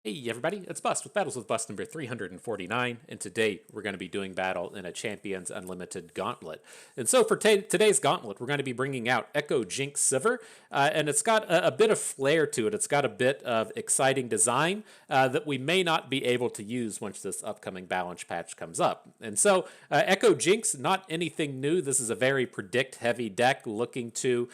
Hey everybody, it's Bust with Battles with Bust number 349, and today we're going to be doing battle in a Champions Unlimited Gauntlet. And so for today's Gauntlet, we're going to be bringing out Ekko Jinx Sivir, and it's got a bit of flair to it. It's got a bit of exciting design that we may not be able to use once this upcoming balance patch comes up. And so Ekko Jinx, not anything new. This is a very predict-heavy deck looking to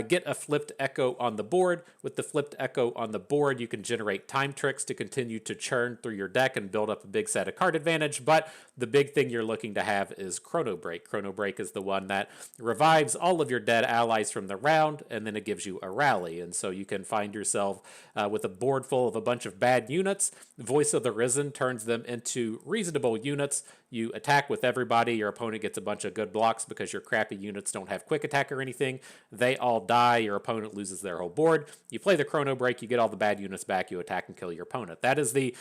get a flipped Ekko on the board. With the flipped Ekko on the board, you can generate time tricks to continue to churn through your deck and build up a big set of card advantage, but the big thing you're looking to have is Chronobreak. Chronobreak is the one that revives all of your dead allies from the round, and then it gives you a rally, and so you can find yourself with a board full of a bunch of bad units. Voice of the Risen turns them into reasonable units. You attack with everybody, your opponent gets a bunch of good blocks because your crappy units don't have quick attack or anything. They all die, your opponent loses their whole board. You play the Chronobreak, you get all the bad units back, you attack and kill your opponent. That is the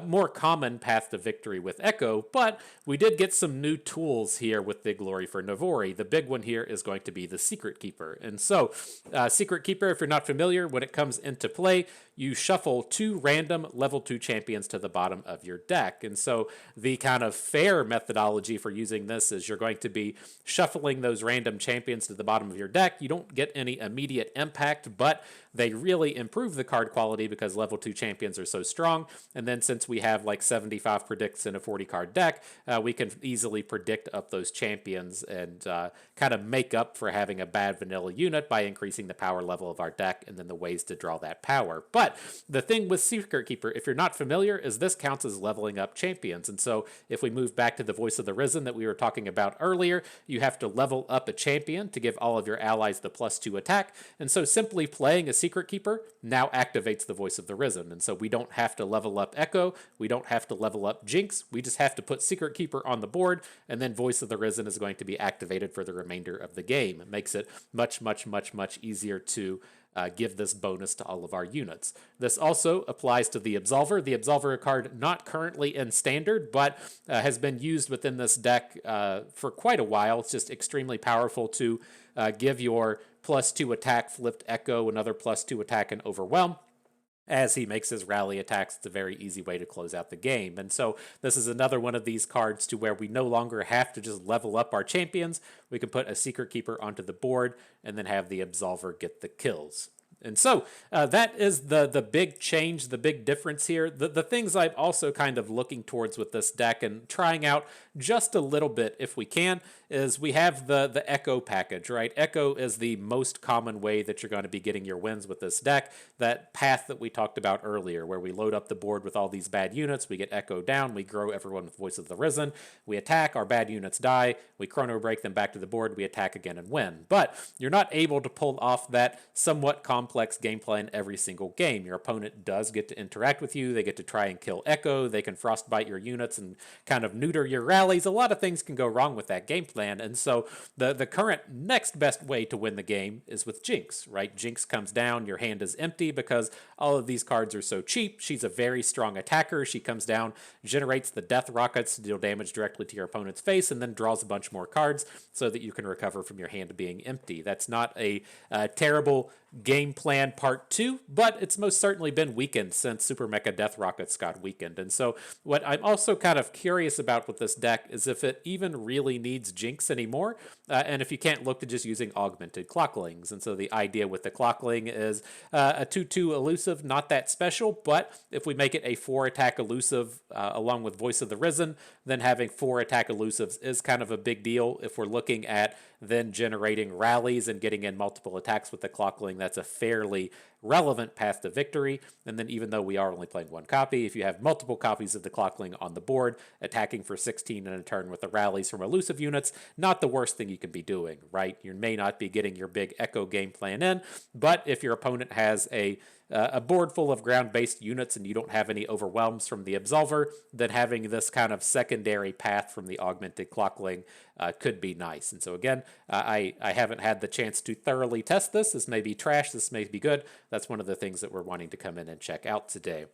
more common path to victory with Ekko, but we did get some new tools here with Big Glory for Navori. The big one here is going to be the Secret Keeper. And so, Secret Keeper, if you're not familiar, when it comes into play, you shuffle 2 random level 2 champions to the bottom of your deck. And so the kind of fair methodology for using this is you're going to be shuffling those random champions to the bottom of your deck. You don't get any immediate impact, but they really improve the card quality because level 2 champions are so strong. And then since we have like 75 predicts in a 40 card deck, we can easily predict up those champions and kind of make up for having a bad vanilla unit by increasing the power level of our deck and then the ways to draw that power. But the thing with Secret Keeper, if you're not familiar, is this counts as leveling up champions. And so if we move back to the Voice of the Risen that we were talking about earlier, you have to level up a champion to give all of your allies the +2 attack. And so simply playing a Secret Keeper now activates the Voice of the Risen. And so we don't have to level up Ekko, we don't have to level up Jinx, we just have to put Secret Keeper on the board, and then Voice of the Risen is going to be activated for the remainder of the game. It makes it much, much, much, much easier to give this bonus to all of our units. This also applies to the Absolver. The Absolver card not currently in Standard, but has been used within this deck for quite a while. It's just extremely powerful to give your +2 attack flipped Ekko another +2 attack and Overwhelm. As he makes his rally attacks, it's a very easy way to close out the game. And so this is another one of these cards to where we no longer have to just level up our champions. We can put a Secret Keeper onto the board and then have the Absolver get the kills. And so that is the big change, the big difference here. The things I'm also kind of looking towards with this deck and trying out just a little bit if we can is we have the Ekko package, right? Ekko is the most common way that you're going to be getting your wins with this deck. That path that we talked about earlier where we load up the board with all these bad units, we get Ekko down, we grow everyone with Voice of the Risen, we attack, our bad units die, we chrono break them back to the board, we attack again and win. But you're not able to pull off that somewhat complex gameplay in every single game. Your opponent does get to interact with you, they get to try and kill Ekko, they can frostbite your units and kind of neuter your rallies. A lot of things can go wrong with that game plan, and so the current next best way to win the game is with Jinx, right? Jinx comes down, your hand is empty because all of these cards are so cheap. She's a very strong attacker. She comes down, generates the death rockets to deal damage directly to your opponent's face, and then draws a bunch more cards so that you can recover from your hand being empty. That's not a terrible game plan part 2, but it's most certainly been weakened since Super Mecha Death Rockets got weakened. And so what I'm also kind of curious about with this deck is if it even really needs Jinx anymore, and if you can't look to just using augmented Clocklings. And so the idea with the Clockling is a 2/2 elusive, not that special, but if we make it a 4 attack elusive along with Voice of the Risen, then having 4 attack elusives is kind of a big deal. If we're looking at then generating rallies and getting in multiple attacks with the Clockling, that's a fairly relevant path to victory. And then even though we are only playing 1 copy, if you have multiple copies of the Clockling on the board, attacking for 16 in a turn with the rallies from elusive units, not the worst thing you can be doing, right? You may not be getting your big Ekko game plan in, but if your opponent has a board full of ground-based units and you don't have any overwhelms from the Absolver, then having this kind of secondary path from the augmented Clockling could be nice. And so again, I haven't had the chance to thoroughly test this. This may be trash, this may be good. That's one of the things that we're wanting to come in and check out today.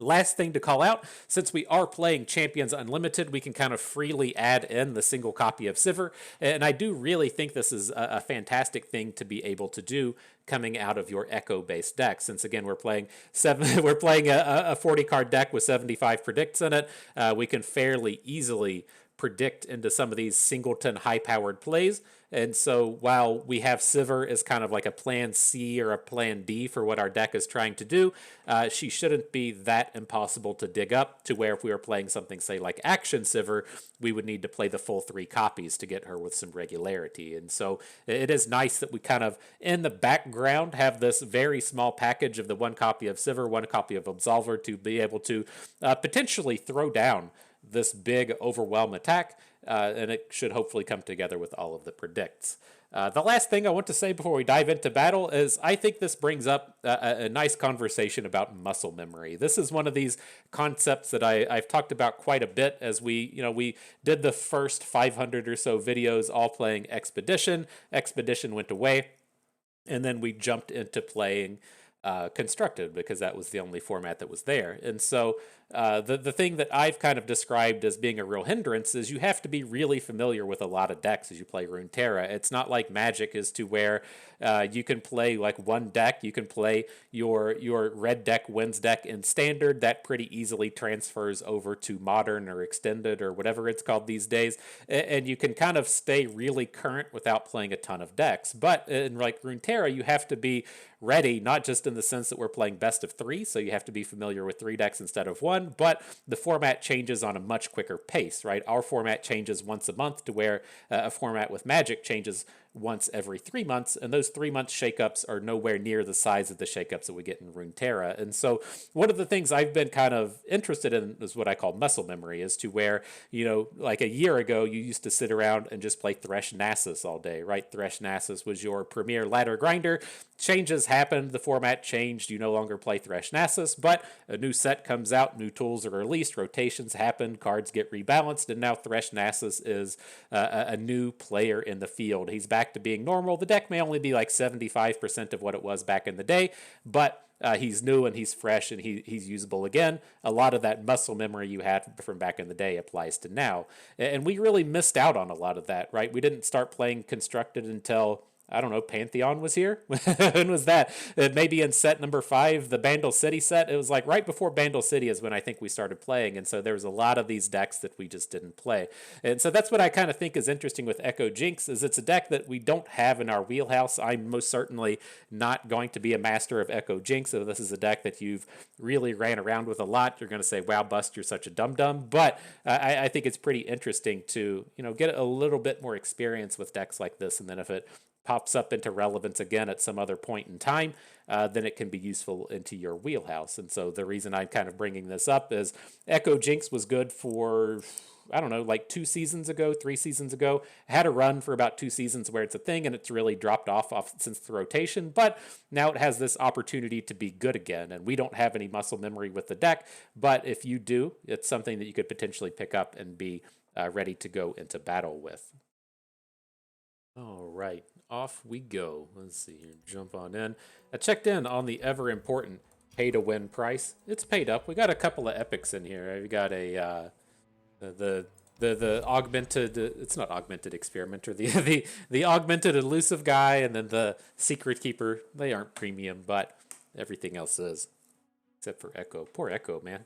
Last thing to call out, since we are playing Champions Unlimited, we can kind of freely add in the single copy of Sivir, and I do really think this is a fantastic thing to be able to do coming out of your Ekko-based deck. Since again we're playing we're playing a 40-card deck with 75 predicts in it, we can fairly easily predict into some of these singleton high-powered plays. And so while we have Sivir as kind of like a plan C or a plan D for what our deck is trying to do, she shouldn't be that impossible to dig up to where if we were playing something, say, like Action Sivir, we would need to play the full 3 copies to get her with some regularity. And so it is nice that we kind of, in the background, have this very small package of the 1 copy of Sivir, 1 copy of Absolver to be able to potentially throw down this big overwhelm attack, and it should hopefully come together with all of the predicts. The last thing I want to say before we dive into battle is I think this brings up a nice conversation about muscle memory. This is one of these concepts that I've talked about quite a bit as we did the first 500 or so videos all playing Expedition. Expedition went away, and then we jumped into playing Constructed because that was the only format that was there. And so the thing that I've kind of described as being a real hindrance is you have to be really familiar with a lot of decks as you play Runeterra. It's not like Magic is to where you can play like one deck. You can play your red deck wins deck in Standard. That pretty easily transfers over to Modern or Extended or whatever it's called these days. And you can kind of stay really current without playing a ton of decks. But in like Runeterra, you have to be ready, not just in the sense that we're playing best of 3, so you have to be familiar with 3 decks instead of 1, but the format changes on a much quicker pace, right? Our format changes once a month to where a format with Magic changes once every 3 months, and those 3-month shakeups are nowhere near the size of the shakeups that we get in Runeterra. And so one of the things I've been kind of interested in is what I call muscle memory, as to where, like a year ago, you used to sit around and just play Thresh Nasus all day, right? Thresh Nasus was your premier ladder grinder. Changes happened, the format changed, you no longer play Thresh Nasus, but a new set comes out, new tools are released, rotations happen, cards get rebalanced, and now Thresh Nasus is a new player in the field. He's back to being normal. The deck may only be like 75% of what it was back in the day, but he's new and he's fresh and he's usable again. A lot of that muscle memory you had from back in the day applies to now. And we really missed out on a lot of that, right? We didn't start playing Constructed until, I don't know, Pantheon was here? When was that? Maybe in set number 5, the Bandle City set. It was like right before Bandle City is when I think we started playing. And so there was a lot of these decks that we just didn't play. And so that's what I kind of think is interesting with Ekko Jinx, is it's a deck that we don't have in our wheelhouse. I'm most certainly not going to be a master of Ekko Jinx. So this is a deck that you've really ran around with a lot. You're going to say, wow, Bust, you're such a dum-dum. But I think it's pretty interesting to, get a little bit more experience with decks like this. And then if it pops up into relevance again at some other point in time, then it can be useful into your wheelhouse. And so the reason I'm kind of bringing this up is Ekko Jinx was good for, I don't know, like 2 seasons ago, 3 seasons ago. Had a run for about 2 seasons where it's a thing, and it's really dropped off since the rotation, but now it has this opportunity to be good again, and we don't have any muscle memory with the deck, but if you do, it's something that you could potentially pick up and be ready to go into battle with. All right, off we go. Let's see here, jump on in. I checked in on the ever important pay to win price. It's paid up. We got a couple of epics in here. We got a the augmented. It's not augmented experimenter. The augmented elusive guy, and then the secret keeper. They aren't premium, but everything else is, except for Ekko. Poor Ekko, man.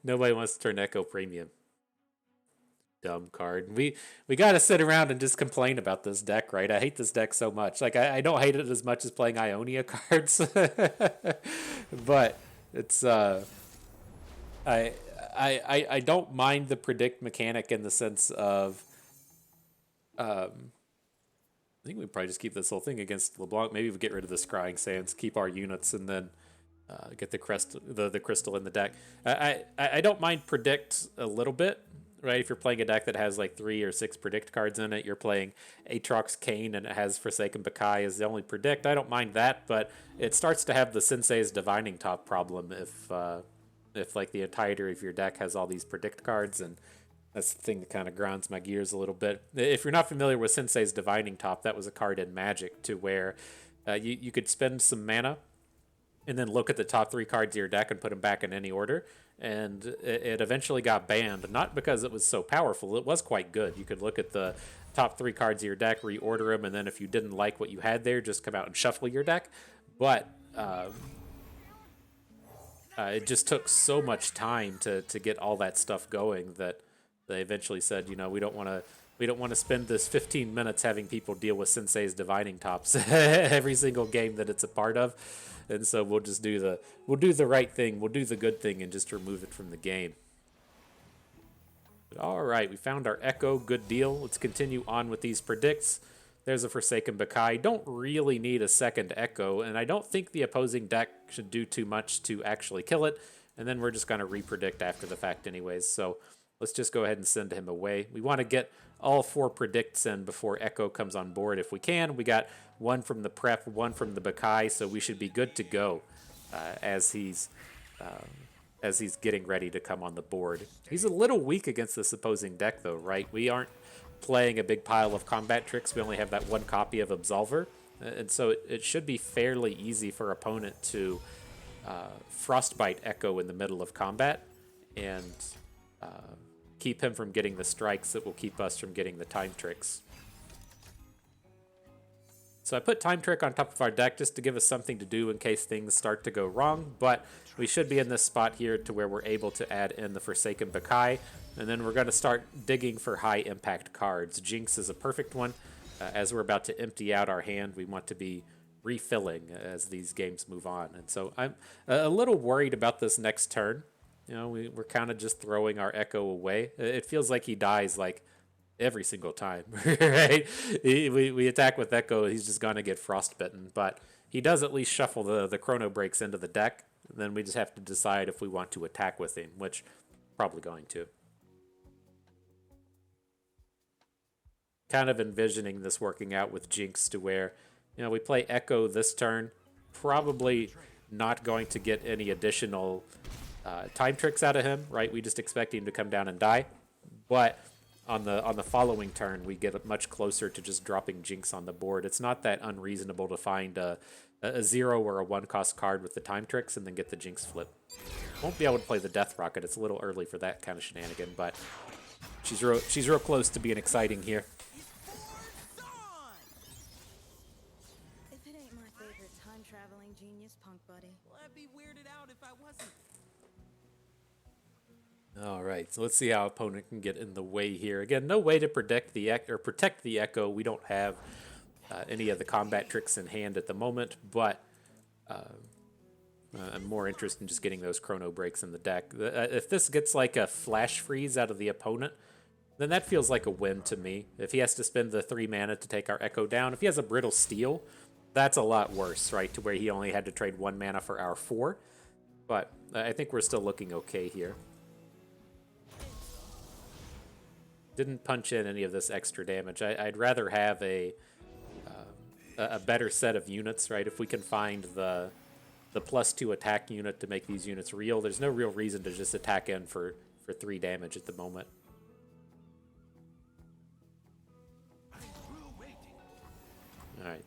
Nobody wants to turn Ekko premium. Dumb card. We got to sit around and just complain about this deck, right? I hate this deck so much. Like I don't hate it as much as playing Ionia cards, but it's I don't mind the predict mechanic in the sense of I think we probably just keep this whole thing against LeBlanc. Maybe we get rid of the Scrying Sands, keep our units, and then get the crystal in the deck. I don't mind predict a little bit. Right, if you're playing a deck that has like 3 or 6 predict cards in it, you're playing Aatrox Kane and it has Forsaken Bakai as the only predict. I don't mind that, but it starts to have the Sensei's Divining Top problem if like the entirety of your deck has all these predict cards, and that's the thing that kind of grinds my gears a little bit. If you're not familiar with Sensei's Divining Top, that was a card in Magic to where you could spend some mana and then look at the top 3 cards of your deck and put them back in any order. And it eventually got banned, not because it was so powerful. It was quite good. You could look at the top 3 cards of your deck, reorder them, and then if you didn't like what you had there, just come out and shuffle your deck. But it just took so much time to get all that stuff going that they eventually said, you know, we don't want to spend this 15 minutes having people deal with Sensei's divining tops every single game that it's a part of. And so we'll do the right thing, we'll do the good thing, and just remove it from the game. But all right, we found our Ekko, good deal. Let's continue on with these predicts. There's a Forsaken Bakai. Don't really need a second Ekko, and I don't think the opposing deck should do too much to actually kill it. And then we're just going to repredict after the fact anyways. So let's just go ahead and send him away. We want to get all 4 predicts in before Ekko comes on board if we can. We got 1 from the prep, 1 from the Bakai, so we should be good to go as he's getting ready to come on the board. He's a little weak against this opposing deck though, right? We aren't playing a big pile of combat tricks. We only have that 1 copy of Absolver, and so it should be fairly easy for opponent to Frostbite Ekko in the middle of combat and keep him from getting the strikes that will keep us from getting the time tricks. So I put Time Trick on top of our deck just to give us something to do in case things start to go wrong, but we should be in this spot here to where we're able to add in the Forsaken Bakai, and then we're going to start digging for high impact cards. Jinx is a perfect one. As we're about to empty out our hand, we want to be refilling as these games move on. And so I'm a little worried about this next turn. You know, we're kind of just throwing our Ekko away. It feels like he dies like every single time, right? We attack with Ekko, he's just going to get frostbitten, but he does at least shuffle the Chronobreaks into the deck. Then we just have to decide if we want to attack with him, which probably going to. Kind of envisioning this working out with Jinx to where, you know, we play Ekko this turn, probably not going to get any additional time tricks out of him, right? We just expect him to come down and die, but on the following turn, we get much closer to just dropping Jinx on the board. It's not that unreasonable to find a 0 or a 1-cost card with the time tricks and then get the Jinx flip. Won't be able to play the Death Rocket. It's a little early for that kind of shenanigan, but she's real close to being exciting here. If it ain't my favorite time-traveling genius punk buddy. Well, I'd be weirded out if I wasn't. All right, so let's see how opponent can get in the way here. Again, no way to protect the Ekko. We don't have any of the combat tricks in hand at the moment, but I'm more interested in just getting those Chronobreaks in the deck. If this gets like a flash freeze out of the opponent, then that feels like a win to me. If he has to spend the 3 mana to take our Ekko down, if he has a Brittle Steel, that's a lot worse, right? To where he only had to trade 1 mana for our 4. But I think we're still looking okay here. Didn't punch in any of this extra damage. I'd rather have a better set of units, right? If we can find the +2 attack unit to make these units real, there's no real reason to just attack in for 3 damage at the moment. All right.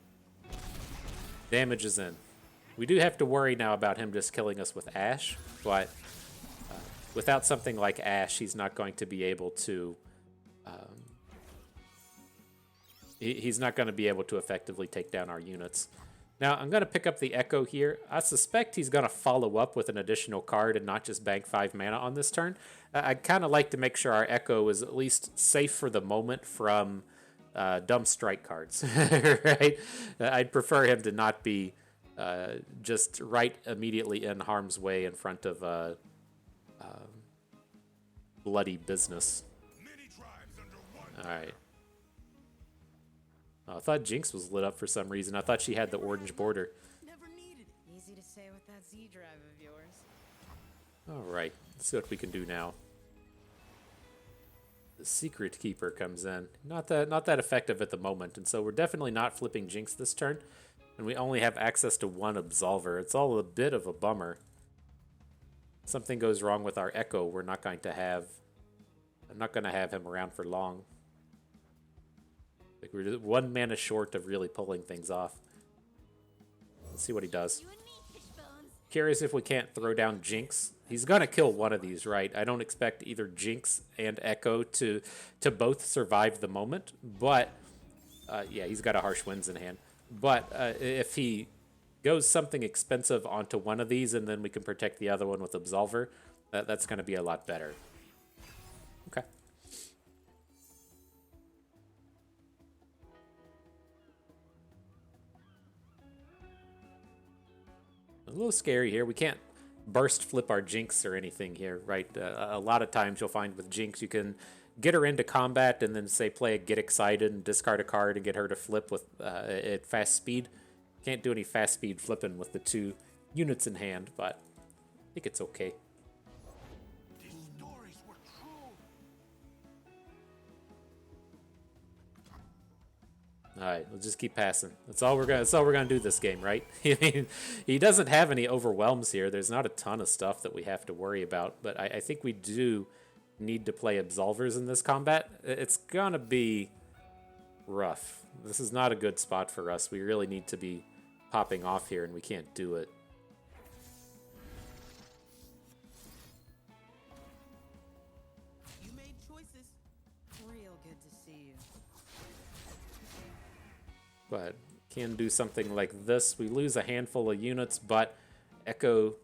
Damage is in. We do have to worry now about him just killing us with Ash, but without something like Ash, he's not going to be able to he's not going to be able to effectively take down our units. Now, I'm going to pick up the Ekko here. I suspect he's going to follow up with an additional card and not just bank 5 mana on this turn. I'd kind of like to make sure our Ekko is at least safe for the moment from dumb strike cards, right? I'd prefer him to not be just right immediately in harm's way in front of bloody business. All right. Oh, I thought Jinx was lit up for some reason. I thought she had the orange border. Never needed it. Easy to say with that Z drive of yours. All right, let's see what we can do now. The Secret Keeper comes in. Not that effective at the moment, and so we're definitely not flipping Jinx this turn. And we only have access to 1 Absolver. It's all a bit of a bummer. If something goes wrong with our Ekko, I'm not going to have him around for long. Like, we're just 1 mana short of really pulling things off. Let's see what he does. You and me, Fishbones. Curious if we can't throw down Jinx. He's gonna kill one of these, right? I don't expect either Jinx and Ekko to both survive the moment, but yeah, he's got a Harsh Winds in hand. But if he goes something expensive onto one of these, and then we can protect the other one with Absolver, that's going to be a lot better. Okay. A little scary here. We can't burst flip our Jinx or anything here, right? A lot of times you'll find with Jinx you can get her into combat and then say play a Get Excited and discard a card and get her to flip with at fast speed. Can't do any fast speed flipping with the 2 units in hand, but I think it's okay. These stories were true. All right, we'll just keep passing. That's all we're gonna do this game, right? I mean, he doesn't have any overwhelms here. There's not a ton of stuff that we have to worry about, but I think we do need to play Absolvers in this combat. It's gonna be rough. This is not a good spot for us. We really need to be popping off here, and we can't do it. You made choices. Real good to see you. But can do something like this. We lose a handful of units, but Ekko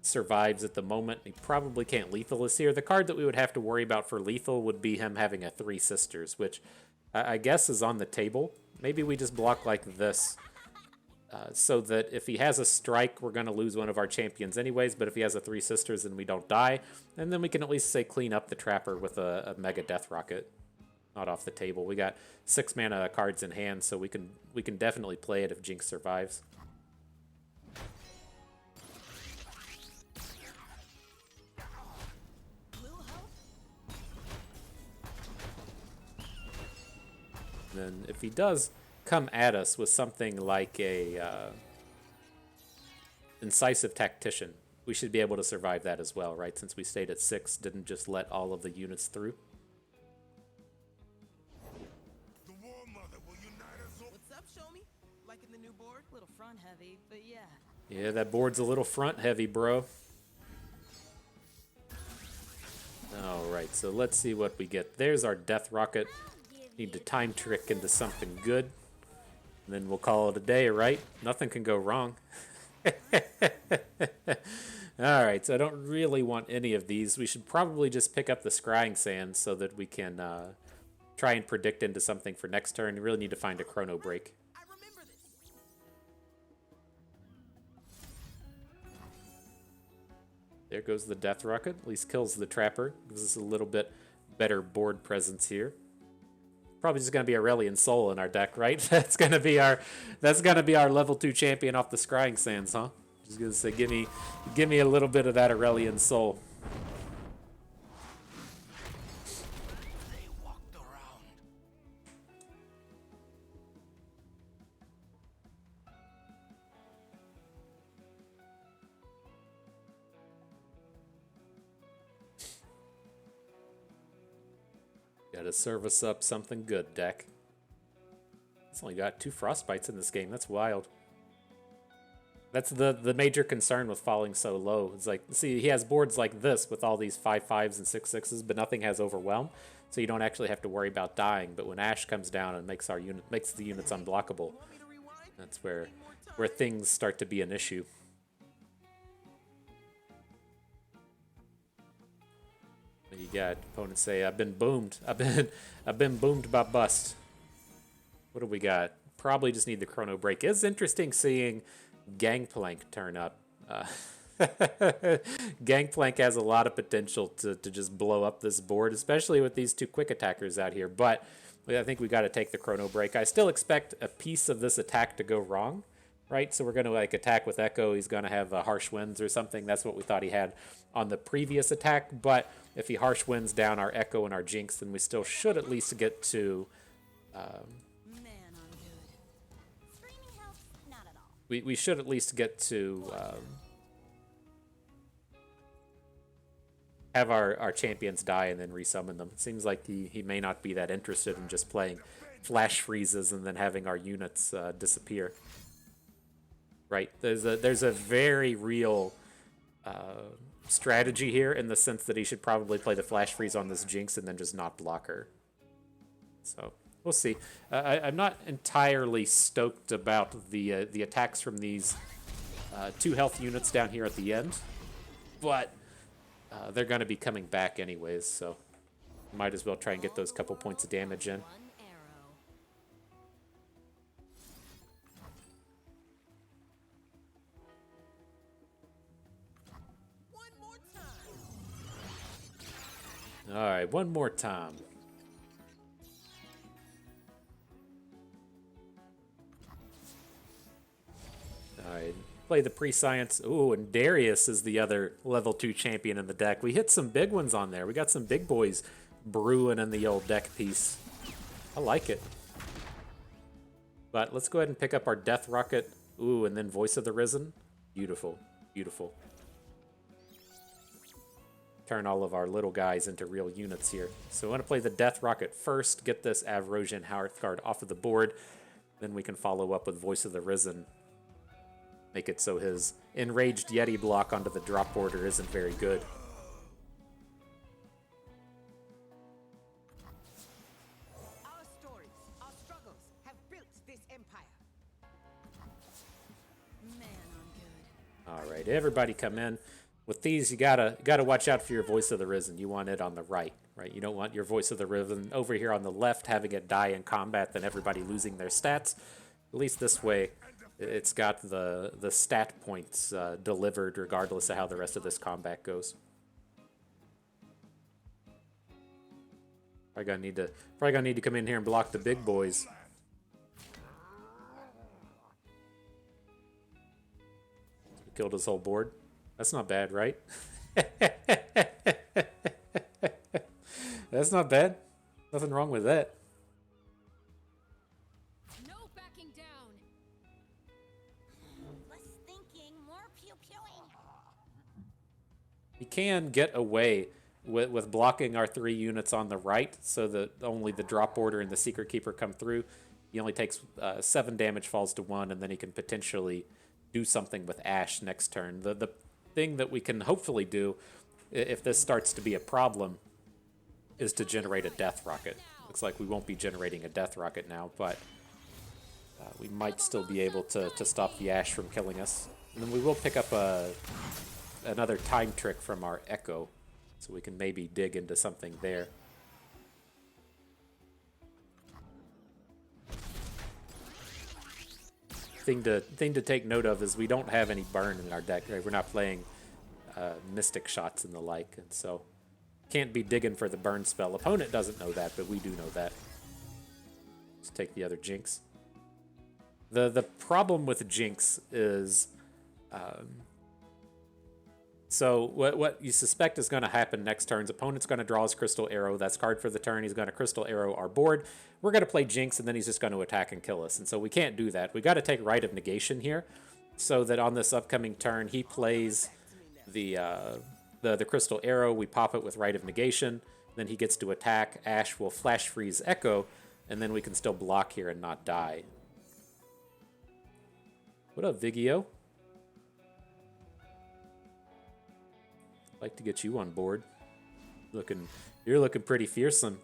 survives at the moment. He probably can't lethal us here. The card that we would have to worry about for lethal would be him having a 3 Sisters, which I guess is on the table. Maybe we just block like this. So that if he has a strike, we're going to lose one of our champions anyways, but if he has a 3 Sisters, then we don't die. And then we can at least, say, clean up the Trapper with a Mega Death Rocket. Not off the table. We got 6 mana cards in hand, so we can definitely play it if Jinx survives. Then if he does come at us with something like a incisive tactician, we should be able to survive that as well, right? Since we stayed at 6, didn't just let all of the units through. The War Mother will unite us all. What's up, show me? Like in the new board? Little front heavy, but yeah. Yeah, that board's a little front heavy, bro. Alright, so let's see what we get. There's our Death Rocket. Need to time trick into something good. And then we'll call it a day, right? Nothing can go wrong. Alright, so I don't really want any of these. We should probably just pick up the Scrying Sand so that we can try and predict into something for next turn. We really need to find a Chronobreak. I remember this. There goes the Death Rocket. At least kills the Trapper. Gives us a little bit better board presence here. Probably just gonna be Aurelion Sol in our deck, right? That's gonna be our level 2 champion off the Scrying Sands, huh? Just gonna say, give me a little bit of that Aurelion Sol. They walked around. Gotta serve us up something good, deck. It's only got 2 Frostbites in this game. That's wild. That's the major concern with falling so low. It's like, see, he has boards like this with all these 5/5s and 6/6s, but nothing has Overwhelm, so you don't actually have to worry about dying. But when Ashe comes down and makes the units unblockable, Want me to rewind? that's where things start to be an issue. You got opponents say, "I've been boomed. I've been boomed by bust." What do we got? Probably just need the Chronobreak. It's interesting seeing Gangplank turn up. Gangplank has a lot of potential to just blow up this board, especially with these 2 quick attackers out here. But I think we got to take the Chronobreak. I still expect a piece of this attack to go wrong, right? So we're going to like attack with Ekko. He's going to have Harsh Winds or something. That's what we thought he had on the previous attack. But if he Harsh Winds down our Ekko and our Jinx, then we still should at least get to... Man, I'm good. Screaming helps not at all. we should at least get to have our champions die and then resummon them. It seems like he may not be that interested in just playing flash freezes and then having our units disappear. right? There's a very real strategy here in the sense that he should probably play the flash freeze on this Jinx and then just not block her. So we'll see. I'm not entirely stoked about the attacks from these 2 health units down here at the end, but they're going to be coming back anyways, so might as well try and get those couple points of damage in. One arrow. One more time. All right, one more time. All right, play the pre-science. Ooh, and Darius is the other level 2 champion in the deck. We hit some big ones on there. We got some big boys brewing in the old deck piece. I like it. But let's go ahead and pick up our Death Rocket. Ooh, and then Voice of the Risen. Beautiful, beautiful. Turn all of our little guys into real units here. So I want to play the Death Rocket first, get this Avrosian Hearthguard off of the board. Then we can follow up with Voice of the Risen. Make it so his Enraged Yeti block onto the drop border isn't very good. Our stories, our struggles have built this empire. Man, I'm good. All right, everybody come in. With these, you gotta watch out for your Voice of the Risen. You want it on the right? You don't want your Voice of the Risen over here on the left, having it die in combat, then everybody losing their stats. At least this way, it's got the stat points delivered regardless of how the rest of this combat goes. Probably gonna need to come in here and block the big boys. We killed his whole board. That's not bad, right? That's not bad. Nothing wrong with that. No backing down. Less thinking, more pew-pewing. You can get away with blocking our 3 units on the right so that only the drop border and the Secret Keeper come through. He only takes 7 damage, falls to 1, and then he can potentially do something with Ashe next turn. The thing that we can hopefully do, if this starts to be a problem, is to generate a Death Rocket. Looks like we won't be generating a Death Rocket now, but we might still be able to stop the Ashe from killing us. And then we will pick up another time trick from our Ekko, so we can maybe dig into something there. Thing to take note of is we don't have any burn in our deck. Right? We're not playing Mystic Shots and the like, and so can't be digging for the burn spell. Opponent doesn't know that, but we do know that. Let's take the other Jinx. The problem with Jinx is, so what you suspect is going to happen next turn is opponent's going to draw his Crystal Arrow. That's card for the turn. He's going to Crystal Arrow our board. We're going to play Jinx, and then he's just going to attack and kill us. And so we can't do that. We got to take Rite of Negation here, so that on this upcoming turn he plays the Crystal Arrow. We pop it with Rite of Negation. Then he gets to attack. Ashe will Flash Freeze Ekko, and then we can still block here and not die. What up, Vigio? Like to get you on board. You're looking pretty fearsome.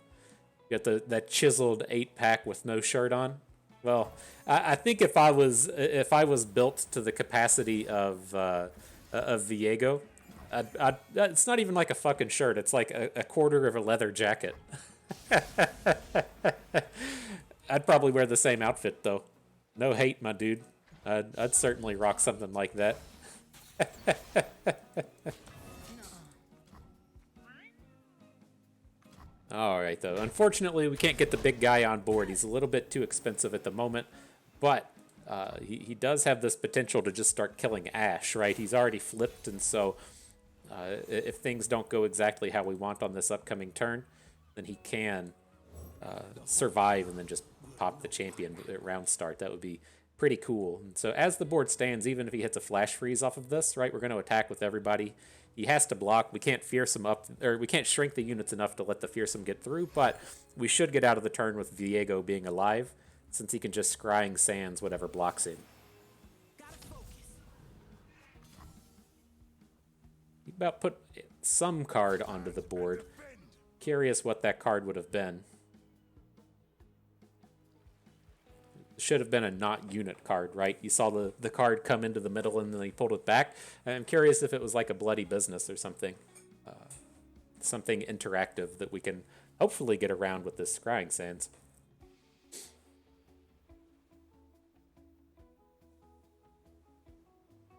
You got that chiseled 8-pack with no shirt on. Well, I think if I was built to the capacity of Viego, it's not even like a fucking shirt. It's like a quarter of a leather jacket. I'd probably wear the same outfit though. No hate, my dude. I'd certainly rock something like that. All right, though. Unfortunately, we can't get the big guy on board. He's a little bit too expensive at the moment, but he does have this potential to just start killing Ashe, right? He's already flipped, and so if things don't go exactly how we want on this upcoming turn, then he can survive and then just pop the champion at round start. That would be pretty cool. And so as the board stands, even if he hits a flash freeze off of this, right, we're going to attack with everybody. He has to block. We can't fearsome up, or we can't shrink the units enough to let the fearsome get through, but we should get out of the turn with Viego being alive, since he can just Scrying Sands whatever blocks him. Gotta focus. about put some card onto the board. Curious what that card would have been. Should have been a not unit card, right? You saw the card come into the middle and then he pulled it back. I'm curious if it was like a bloody business or something. Something interactive that we can hopefully get around with this Scrying Sands.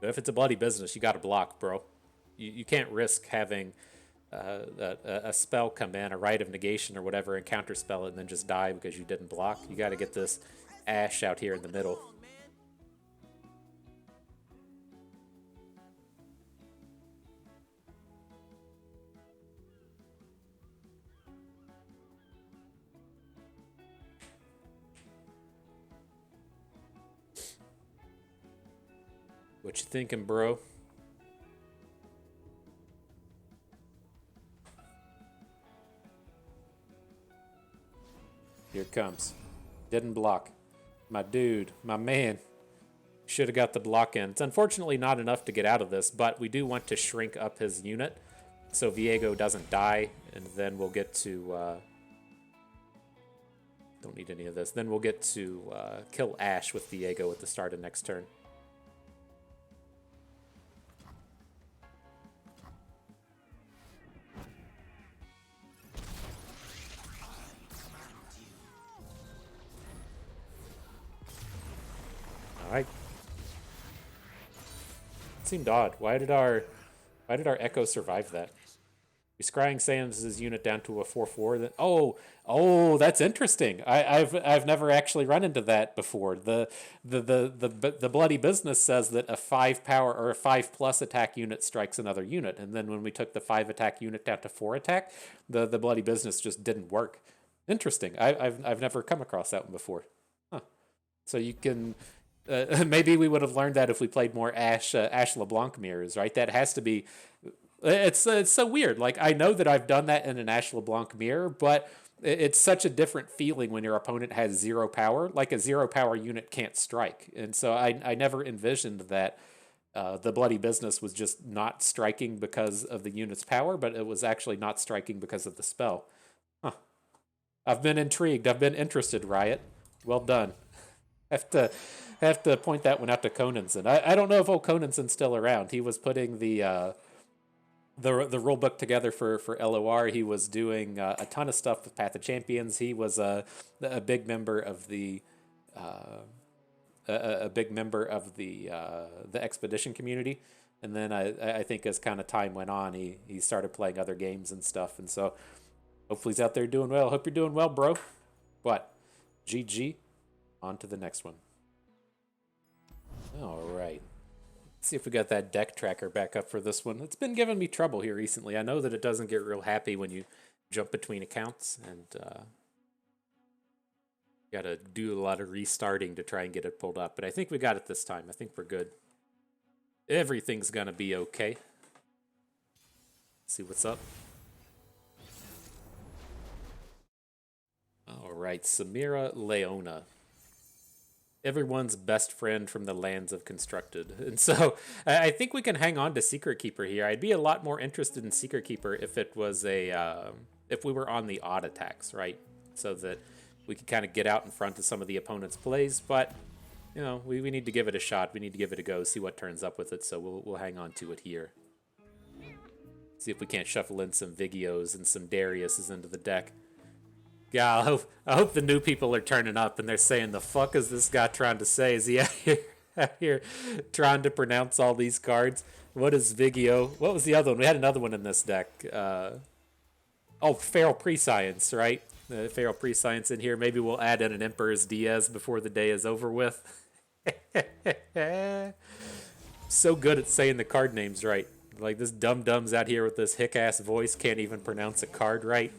But if it's a bloody business, you got to block, bro. You can't risk having a spell come in, a Rite of Negation or whatever, and counterspell it and then just die because you didn't block. You got to get this Ash out here in the middle. What you thinking, bro? Here it comes. Didn't block. My dude, my man. Should have got the block in. It's unfortunately not enough to get out of this, but we do want to shrink up his unit so Viego doesn't die, and then we'll get to... don't need any of this. Then we'll get to kill Ash with Viego at the start of next turn. Alright. It seemed odd. Why did our Ekko survive that? He's Scrying Sands his unit down to a 4/4. Then oh, that's interesting. I've never actually run into that before. The bloody business says that a 5 power or a 5+ attack unit strikes another unit, and then when we took the 5 attack unit down to 4 attack, the bloody business just didn't work. Interesting. I've never come across that one before. Huh. So you can. Maybe we would have learned that if we played more Ash LeBlanc mirrors, right? That has to be. It's so weird. Like, I know that I've done that in an Ash LeBlanc mirror, but it's such a different feeling when your opponent has 0 power. Like, a 0 power unit can't strike, and so I never envisioned that the bloody business was just not striking because of the unit's power, but it was actually not striking because of the spell. Huh. I've been intrigued. I've been interested, Riot. Well done. Have to point that one out to Conanson. I don't know if old Conanson still around. He was putting the rule book together for LOR. He was doing a ton of stuff with Path of Champions. He was a big member of the the expedition community. And then I think as kind of time went on, he started playing other games and stuff. And so hopefully he's out there doing well. Hope you're doing well, bro. But GG. On to the next one. All right. Let's see if we got that deck tracker back up for this one. It's been giving me trouble here recently. I know that it doesn't get real happy when you jump between accounts, and got to do a lot of restarting to try and get it pulled up. But I think we got it this time. I think we're good. Everything's going to be okay. Let's see what's up. All right, Samira Leona. Everyone's best friend from the lands of Constructed. And so I think we can hang on to Secret Keeper here. I'd be a lot more interested in Secret Keeper if it was if we were on the odd attacks, right? So that we could kind of get out in front of some of the opponent's plays. But, you know, we need to give it a shot. We need to give it a go, see what turns up with it. So we'll hang on to it here. See if we can't shuffle in some Vigios and some Dariuses into the deck. Yeah, I hope the new people are turning up and they're saying, the fuck is this guy trying to say? Is he out here trying to pronounce all these cards? What is Vigio? What was the other one? We had another one in this deck. Feral Prescience, right? Feral Prescience in here. Maybe we'll add in an Emperor's Diaz before the day is over with. So good at saying the card names right. Like, this dum-dum's out here with this hick-ass voice can't even pronounce a card right.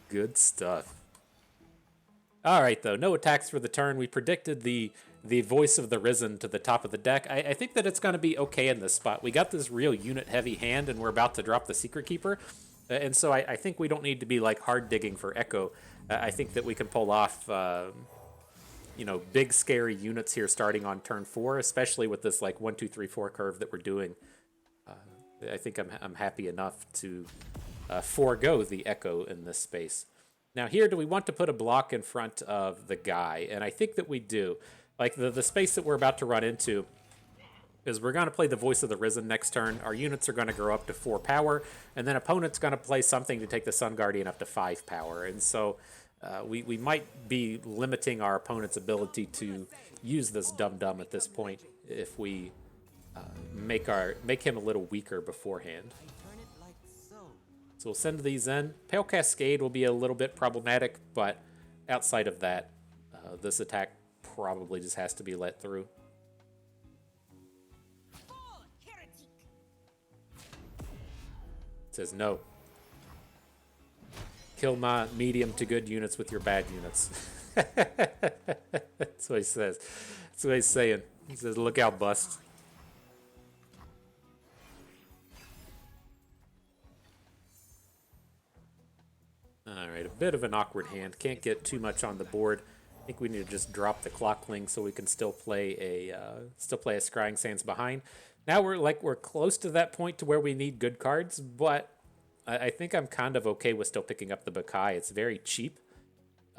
Good stuff. All right, though. No attacks for the turn. We predicted the Voice of the Risen to the top of the deck. I think that it's going to be okay in this spot. We got this real unit-heavy hand, and we're about to drop the Secret Keeper. And so I think we don't need to be, like, hard digging for Ekko. I think that we can pull off you know, big scary units here starting on turn 4, especially with this like 1, 2, 3, 4 curve that we're doing. I think I'm happy enough to forego the Ekko in this space. Now here, do we want to put a block in front of the guy? And I think that we do. Like the space that we're about to run into is we're going to play the Voice of the Risen next turn. Our units are going to grow up to 4 power, and then opponent's going to play something to take the Sun Guardian up to 5 power. And so we might be limiting our opponent's ability to use this dum-dum at this point if we make him a little weaker beforehand. Turn it like so. So we'll send these in. Pale Cascade will be a little bit problematic, but outside of that, this attack probably just has to be let through. Fall, heretic! It says no. Kill my medium to good units with your bad units. That's what he says. That's what he's saying. He says, look out, bust. Alright, a bit of an awkward hand. Can't get too much on the board. I think we need to just drop the Clockling so we can still play a Scrying Sands behind. Now we're close to that point to where we need good cards, but I think I'm kind of okay with still picking up the Bakai. It's very cheap,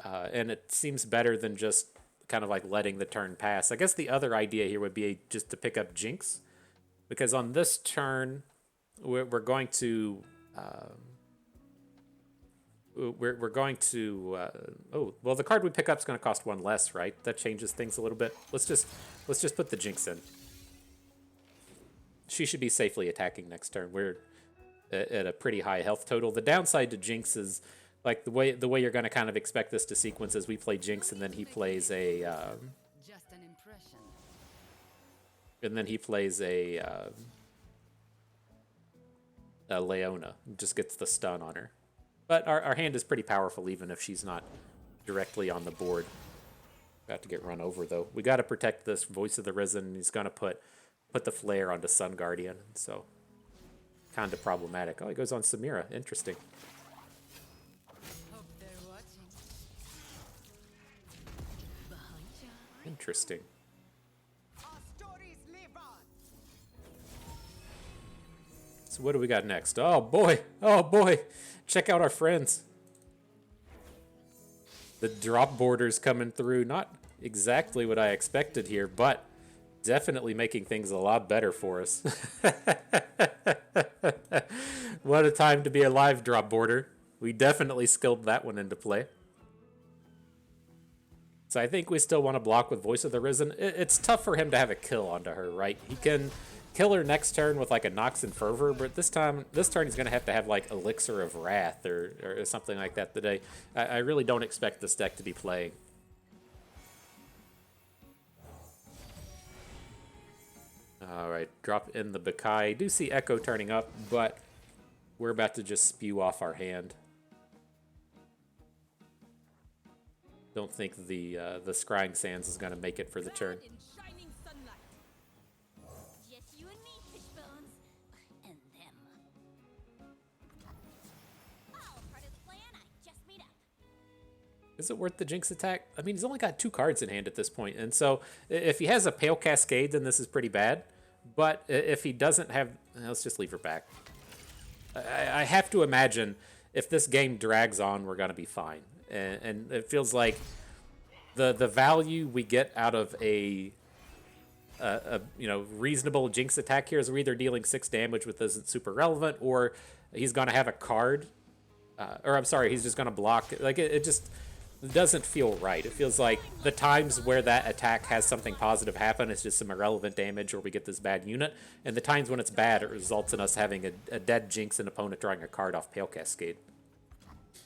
and it seems better than just kind of like letting the turn pass. I guess the other idea here would be just to pick up Jinx, because on this turn we're going to oh, well, the card we pick up is going to cost 1 less, right? That changes things a little bit. Let's just put the Jinx in. She should be safely attacking next turn. We're at a pretty high health total. The downside to Jinx is like the way you're going to kind of expect this to sequence is we play Jinx and then he plays a Just an impression. Leona. Just gets the stun on her. But our hand is pretty powerful even if she's not directly on the board. About to get run over though. We got to protect this Voice of the Risen. He's going to put the Flair onto Sun Guardian. So kind of problematic. Oh, he goes on Samira. Interesting. Hope they're watching. Behind ya. Interesting. Our stories live on. So what do we got next? Oh boy. Oh boy. Check out our friends. The drop borders coming through. Not exactly what I expected here, but definitely making things a lot better for us. What a time to be a live drop border. We definitely skilled that one into play. So I think we still want to block with Voice of the Risen. It's tough for him to have a kill onto her, right? He can kill her next turn with like a Nox and Fervor, but this turn he's going to have like Elixir of Wrath or something like that today. I really don't expect this deck to be playing. Alright, drop in the Bakai. I do see Ekko turning up, but we're about to just spew off our hand. Don't think the Scrying Sands is going to make it for the turn. In shining sunlight. Just you and me, Fishbones. And them. Oh, part of the plan, I just made up. Is it worth the Jinx attack? I mean, he's only got 2 cards in hand at this point, and so if he has a Pale Cascade, then this is pretty bad. But if he doesn't have... Let's just leave her back. I have to imagine if this game drags on, we're going to be fine. And it feels like the value we get out of a reasonable Jinx attack here is we're either dealing 6 damage, which isn't super relevant, or he's going to have a card... or I'm sorry, he's just going to block. Like, it just... It doesn't feel right. It feels like the times where that attack has something positive happen, it's just some irrelevant damage or we get this bad unit. And the times when it's bad, it results in us having a dead Jinx and opponent drawing a card off Pale Cascade.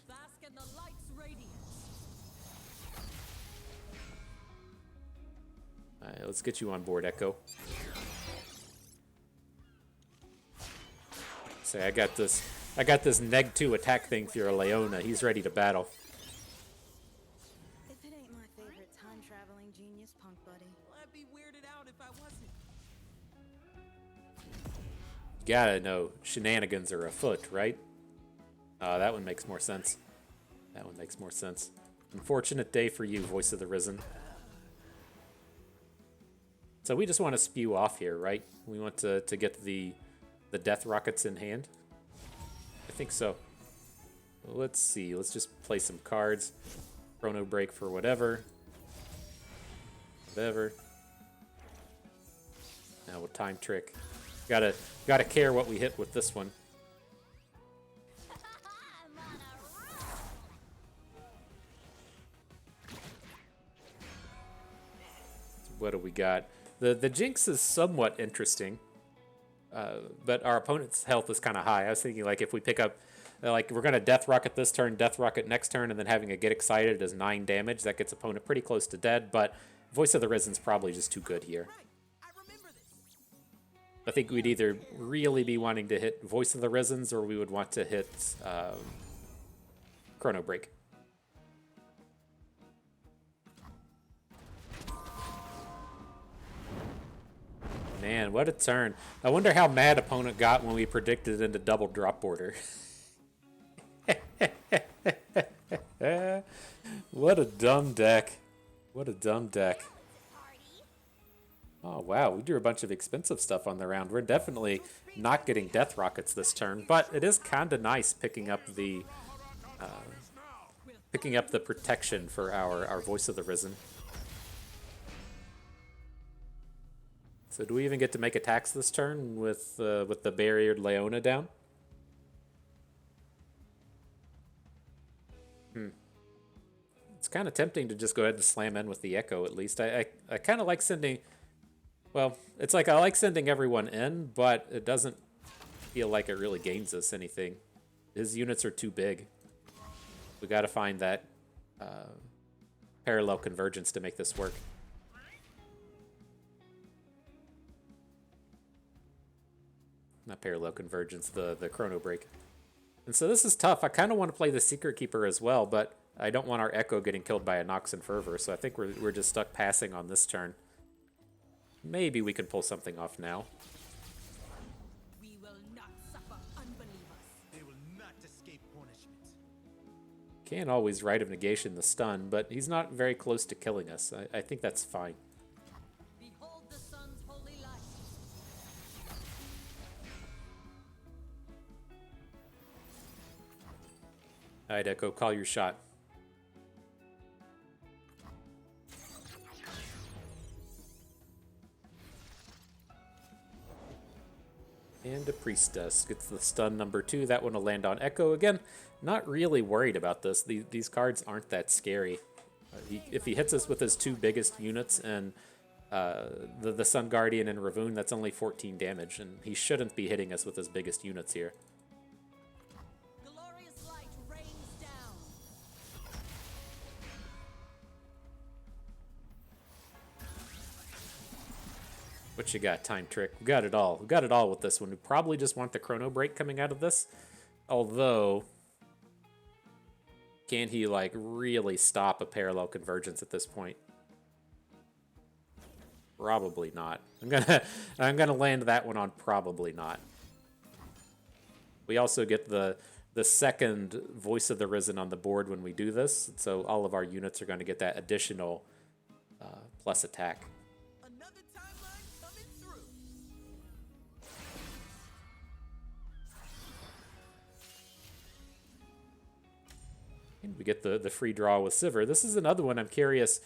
Bask in the light's radiance. Alright, let's get you on board, Ekko. Say, I got this neg2 attack thing for your Leona. He's ready to battle. If it ain't my favorite time-traveling genius, punk buddy. Well, I'd be weirded out if I wasn't. Gotta know, shenanigans are afoot, right? That one makes more sense. That one makes more sense. Unfortunate day for you, Voice of the Risen. So we just want to spew off here, right? We want to get the death rockets in hand. I think so. Let's see. Let's just play some cards. Chronobreak for whatever. Whatever. Now with time trick. Gotta care what we hit with this one. I'm on a roll. What do we got? The Jinx is somewhat interesting, but our opponent's health is kind of high. I was thinking like if we pick up, like we're gonna Death Rocket this turn, Death Rocket next turn, and then having a Get Excited does 9 damage. That gets opponent pretty close to dead, but Voice of the Risen's probably just too good here. I think we'd either really be wanting to hit Voice of the Risen's or we would want to hit Chronobreak. Man, what a turn. I wonder how mad opponent got when we predicted into double drop border. What a dumb deck. What a dumb deck. Oh, wow. We drew a bunch of expensive stuff on the round. We're definitely not getting Death Rockets this turn, but it is kind of nice picking up the protection for our Voice of the Risen. So do we even get to make attacks this turn with the barriered Leona down? It's kind of tempting to just go ahead and slam in with the Ekko at least. I kind of like sending... Well, it's like I like sending everyone in, but it doesn't feel like it really gains us anything. His units are too big. We got to find that parallel convergence to make this work. Not parallel convergence, the Chronobreak. And so this is tough. I kind of want to play the Secret Keeper as well, but I don't want our Ekko getting killed by a Nox and Fervor, so I think we're just stuck passing on this turn. Maybe we could pull something off now. We will not suffer unbelievers. They will not escape punishment. Can't always Rite of Negation the stun, but he's not very close to killing us. I think that's fine. Behold the sun's holy light. Alright, Ekko, call your shot. And a Priestess gets the stun number 2. That one will land on Ekko again. Not really worried about this. These cards aren't that scary. If he hits us with his 2 biggest units and the Sun Guardian and Ravoon, that's only 14 damage, and he shouldn't be hitting us with his biggest units here. Glorious light rains down. What you got, Time Trick? We got it all. We got it all with this one. We probably just want the Chronobreak coming out of this. Although, can he like really stop a parallel convergence at this point? Probably not. I'm gonna land that one on probably not. We also get the second Voice of the Risen on the board when we do this, so all of our units are going to get that additional plus attack. Another timeline coming through. And we get the free draw with Sivir. This is another one I'm curious.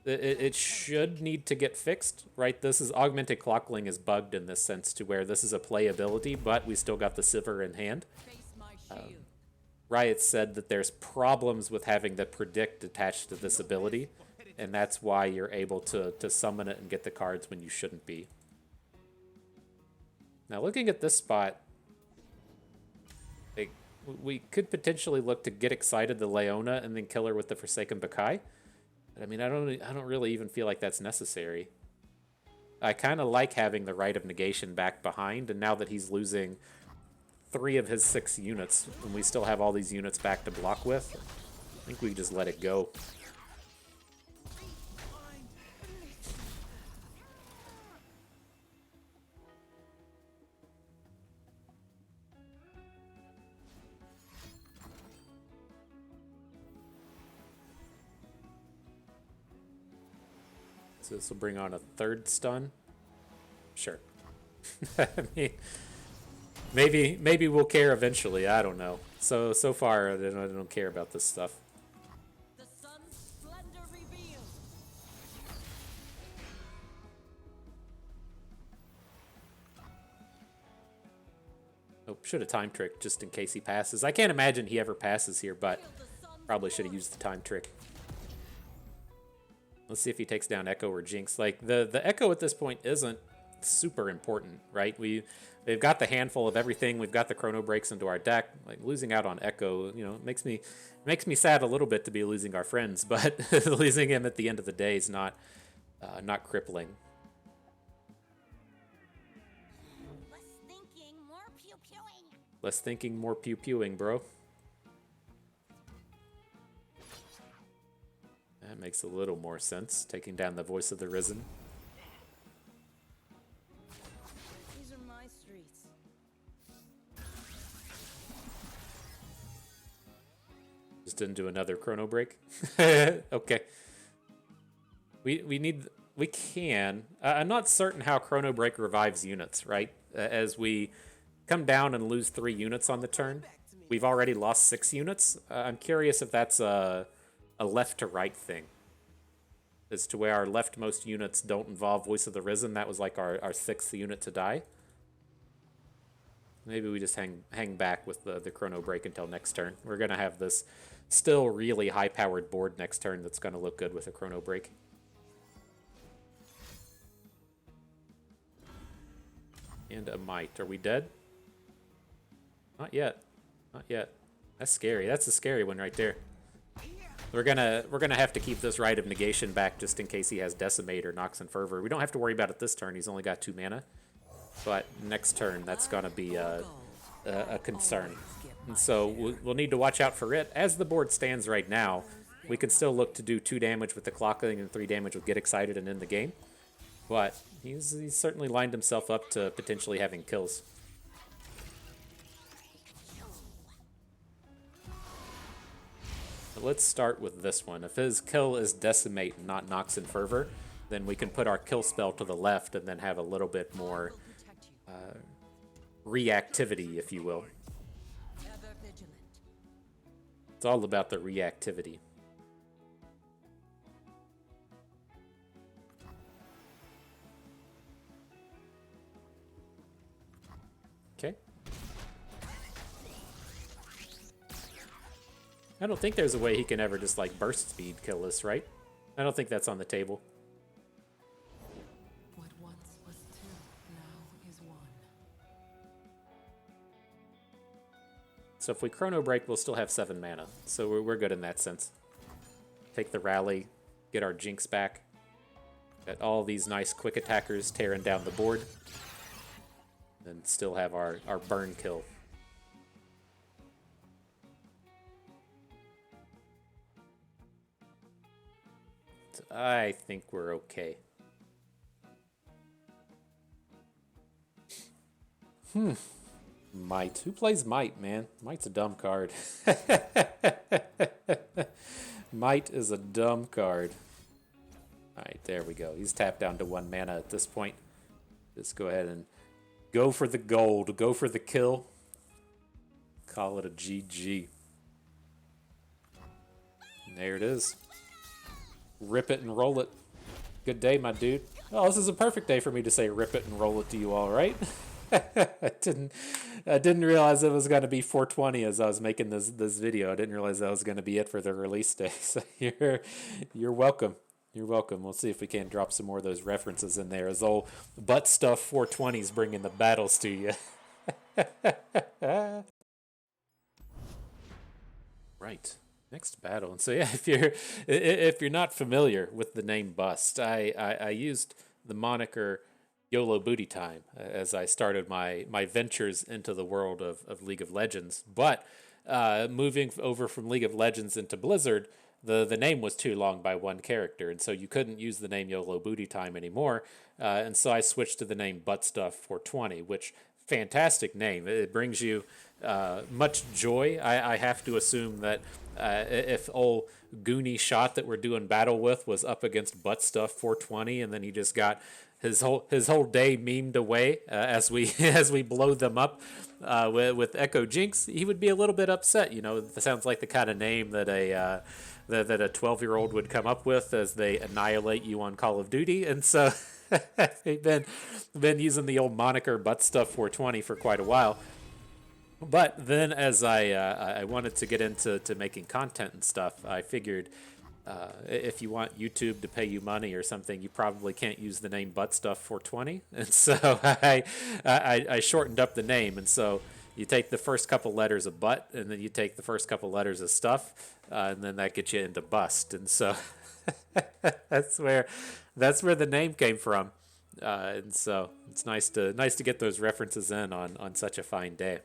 It should need to get fixed, right? This is Augmented Clockling is bugged in this sense to where this is a playability, but we still got the Sivir in hand. Face my shield. Riot said that there's problems with having the predict attached to this ability, and that's why you're able to summon it and get the cards when you shouldn't be. Now looking at this spot, like, we could potentially look to get excited the Leona and then kill her with the Forsaken Bakai. But I mean, I don't really even feel like that's necessary. I kind of like having the Rite of Negation back behind, and now that he's losing 3 of his 6 units, and we still have all these units back to block with, I think we just let it go. So this will bring on a third stun. Sure. I mean, maybe we'll care eventually. I don't know. So far, I don't care about this stuff. The sun's splendor revealed. Oh, should have time trick just in case he passes. I can't imagine he ever passes here, but probably should have used the time trick. Let's see if he takes down Ekko or Jinx. Like the Ekko at this point isn't super important, right? They've got the handful of everything. We've got the Chronobreaks into our deck. Like losing out on Ekko, you know, makes me sad a little bit to be losing our friends, but losing him at the end of the day is not crippling. Less thinking, more pew-pewing. Less thinking, more pew-pewing, bro. That makes a little more sense, taking down the voice of the Risen. These are my streets. Just didn't do another Chrono Break. Okay. We can. I'm not certain how Chrono Break revives units, right? As we come down and lose 3 units on the turn, we've already lost 6 units. I'm curious if that's a left to right thing. As to where our leftmost units don't involve Voice of the Risen. That was like our 6th unit to die. Maybe we just hang back with the Chrono Break until next turn. We're going to have this still really high-powered board next turn that's going to look good with a Chrono Break. And a Might. Are we dead? Not yet. Not yet. That's scary. That's a scary one right there. We're gonna have to keep this Rite of Negation back just in case he has Decimate or Nox and Fervor. We don't have to worry about it this turn. He's only got 2 mana. But next turn, that's gonna be a concern. And so we'll need to watch out for it. As the board stands right now, we can still look to do 2 damage with the Clockling and 3 damage with Get Excited and end the game. But he's certainly lined himself up to potentially having kills. But let's start with this one. If his kill is Decimate and not Nox and Fervor, then we can put our kill spell to the left and then have a little bit more reactivity, if you will. Ever vigilant. It's all about the reactivity. Okay. I don't think there's a way he can ever just like burst speed kill us, right? I don't think that's on the table. What once was 2, now is 1. So if we Chrono Break, we'll still have 7 mana. So we're good in that sense. Take the rally, get our Jinx back. Got all these nice quick attackers tearing down the board. And still have our burn kill. So I think we're okay. Might. Who plays Might, man? Might's a dumb card. Might is a dumb card. Alright, there we go. He's tapped down to 1 mana at this point. Just go ahead and go for the gold. Go for the kill. Call it a GG. And there it is. Rip it and roll it. Good day, my dude. Oh, this is a perfect day for me to say rip it and roll it to you all, right? I didn't realize it was going to be 420 as I was making this video. I didn't realize that was going to be it for the release day. So you're welcome. You're welcome. We'll see if we can drop some more of those references in there as old butt stuff 420s bringing the battles to you. Right. Next battle. And so yeah, if you're not familiar with the name Bust, I used the moniker YOLO Booty Time as I started my ventures into the world of League of Legends. But moving over from League of Legends into Blizzard, the name was too long by one character, and so you couldn't use the name YOLO Booty Time anymore. And so I switched to the name Butt Stuff 420, which fantastic name. It brings you much joy. I have to assume that if old Goonie Shot that we're doing battle with was up against Butt Stuff 420, and then he just got his whole day memed away as we as we blow them up with Ekko Jinx, he would be a little bit upset. You know, it sounds like the kind of name that a 12-year-old would come up with as they annihilate you on Call of Duty, and so they've been using the old moniker Butt Stuff 420 for quite a while. But then, as I wanted to get into making content and stuff, I figured if you want YouTube to pay you money or something, you probably can't use the name Butt Stuff 420, and so I shortened up the name. And so you take the first couple letters of butt, and then you take the first couple letters of stuff, and then that gets you into bust. And so that's where the name came from. And so it's nice to get those references in on such a fine day.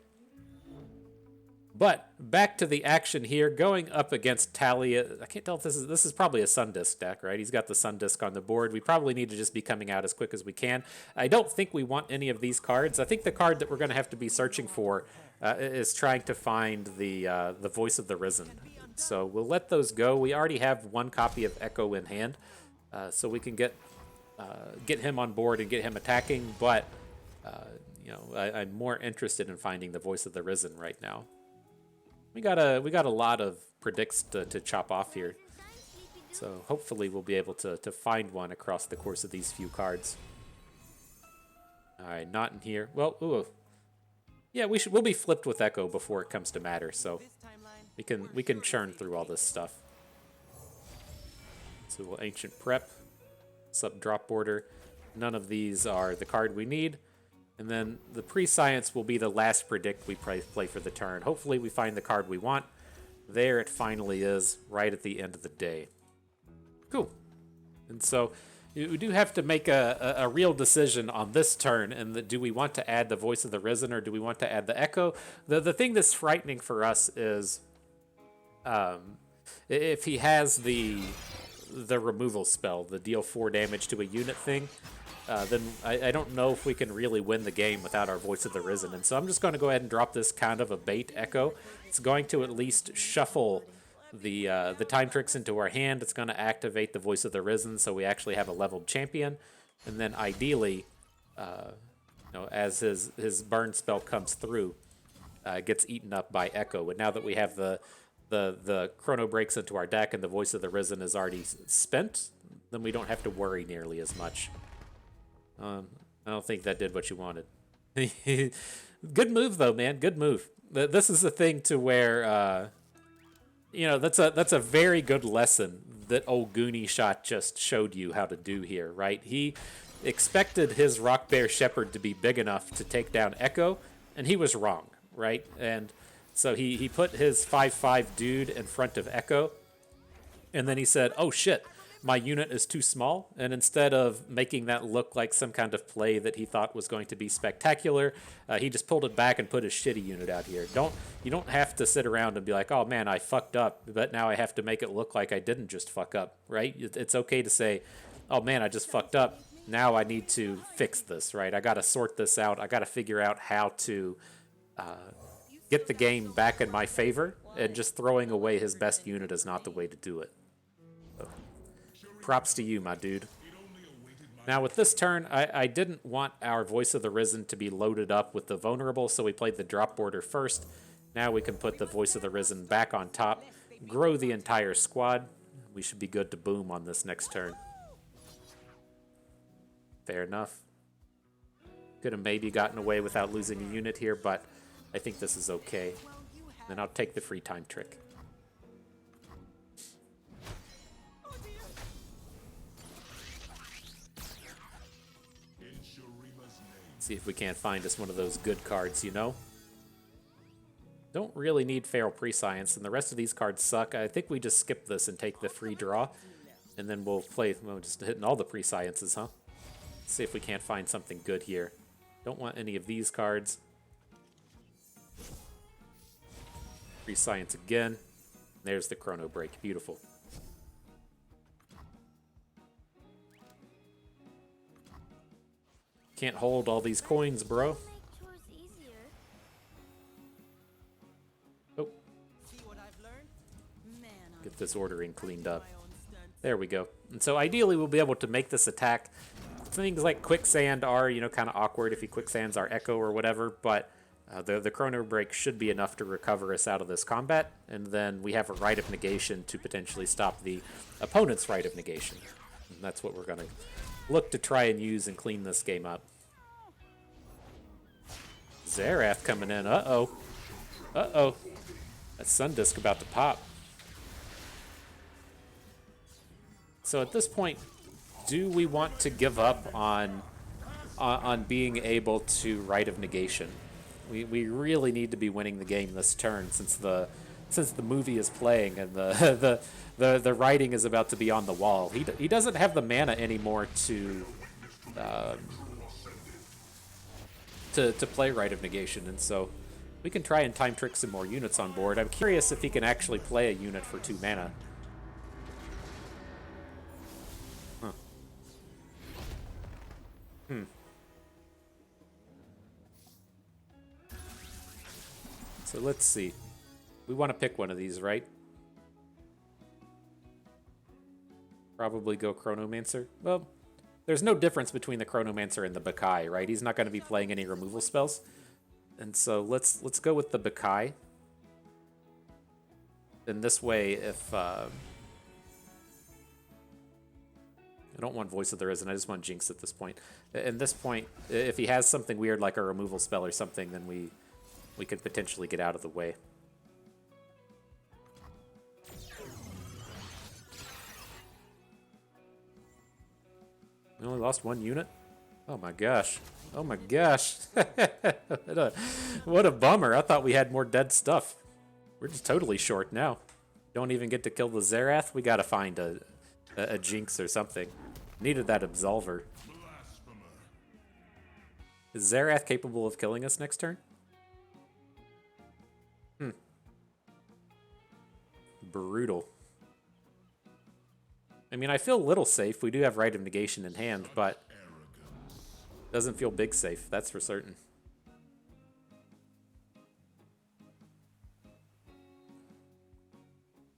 But back to the action here, going up against Talia. I can't tell if this is probably a Sundisk deck, right? He's got the Sundisk on the board. We probably need to just be coming out as quick as we can. I don't think we want any of these cards. I think the card that we're going to have to be searching for is trying to find the Voice of the Risen. So we'll let those go. We already have one copy of Ekko in hand, so we can get him on board and get him attacking. But I'm more interested in finding the Voice of the Risen right now. We got a lot of predicts to chop off here, so hopefully we'll be able to find one across the course of these few cards. All right, not in here. Well, ooh, yeah, we'll be flipped with Ekko before it comes to matter, so we can churn through all this stuff. So we'll Ancient Prep, sub drop border. None of these are the card we need. And then the pre-science will be the last predict we play for the turn. Hopefully we find the card we want. There it finally is, right at the end of the day. Cool. And so we do have to make a real decision on this turn. And do we want to add the Voice of the Risen, or do we want to add the Ekko? The thing that's frightening for us is if he has the removal spell, the deal 4 damage to a unit thing, then I don't know if we can really win the game without our Voice of the Risen. And so I'm just going to go ahead and drop this kind of a bait Ekko. It's going to at least shuffle the time tricks into our hand. It's going to activate the Voice of the Risen, so we actually have a leveled champion. And then ideally, as his burn spell comes through, gets eaten up by Ekko. And now that we have the Chronobreaks into our deck and the Voice of the Risen is already spent, then we don't have to worry nearly as much. I don't think that did what you wanted. Good move, though, man. Good move. This is the thing to where, that's a very good lesson that old Goonie Shot just showed you how to do here, right? He expected his Rock Bear Shepherd to be big enough to take down Ekko, and he was wrong, right? And so he put his 5/5 dude in front of Ekko, and then he said, oh shit, my unit is too small. And instead of making that look like some kind of play that he thought was going to be spectacular, he just pulled it back and put his shitty unit out here. You don't have to sit around and be like, oh man, I fucked up, but now I have to make it look like I didn't just fuck up, right? It's okay to say, oh man, I just fucked up. Now I need to fix this, right? I got to sort this out. I got to figure out how to get the game back in my favor, and just throwing away his best unit is not the way to do it. So, props to you, my dude. Now with this turn, I didn't want our Voice of the Risen to be loaded up with the vulnerable, so we played the drop border first. Now we can put the Voice of the Risen back on top, grow the entire squad. We should be good to boom on this next turn. Fair enough. Could have maybe gotten away without losing a unit here, but I think this is okay. Then I'll take the free time trick. See if we can't find us one of those good cards, Don't really need Feral Prescience, and the rest of these cards suck. I think we just skip this and take the free draw, and then we'll play, just hitting all the Presciences, huh? Let's see if we can't find something good here. Don't want any of these cards. Prescience again. There's the Chronobreak. Beautiful. Can't hold all these coins, bro. get this ordering cleaned up. There we go. And so ideally we'll be able to make this attack. Things like quicksand are, you know, kind of awkward if he quicksands our Ekko or whatever, but the Chronobreak should be enough to recover us out of this combat, and then we have a Rite of Negation to potentially stop the opponent's Rite of Negation. And that's what we're going to look to try and use and clean this game up. Xerath coming in. Uh-oh. Uh-oh. That Sundisk about to pop. So at this point, do we want to give up on being able to Rite of Negation? We really need to be winning the game this turn since the movie is playing and the writing is about to be on the wall. He doesn't have the mana anymore to play Rite of Negation, and so we can try and time trick some more units on board. I'm curious if he can actually play a unit for 2 mana. Huh. So let's see. We want to pick one of these, right? Probably go Chronomancer. Well, there's no difference between the Chronomancer and the Bakai, right? He's not going to be playing any removal spells. And so let's go with the Bakai. And this way, if... I don't want Voice of the Risen, I just want Jinx at this point. At this point, if he has something weird like a removal spell or something, then we could potentially get out of the way. We only lost 1 unit? Oh my gosh. Oh my gosh. What a bummer. I thought we had more dead stuff. We're just totally short now. Don't even get to kill the Xerath. We gotta find a Jinx or something. Needed that Absolver. Is Xerath capable of killing us next turn? Brutal. I mean, I feel a little safe. We do have Rite of Negation in hand, but doesn't feel big safe, that's for certain.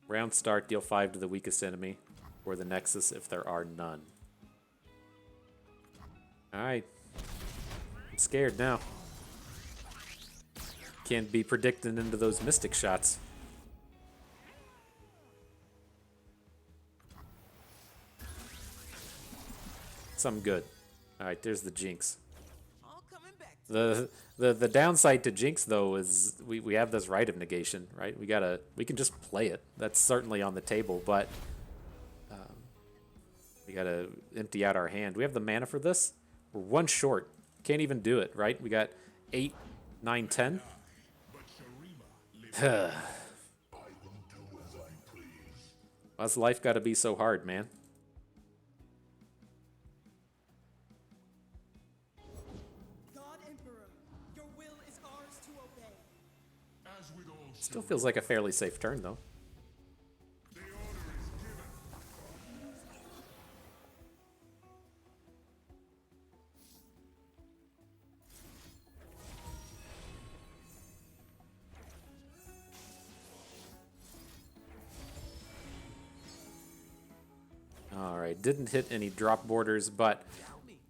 Round start, deal 5 to the weakest enemy, or the Nexus if there are none. Alright. I'm scared now. Can't be predicting into those Mystic shots. Some good. Alright, there's the Jinx. The downside to Jinx though is we have this Rite of Negation, right? We can just play it. That's certainly on the table, but we gotta empty out our hand. We have the mana for this. We're 1 short. Can't even do it, right? We got 8, 9, 10. Why's life gotta be so hard, man? Still feels like a fairly safe turn, though. Alright, didn't hit any drop borders, but...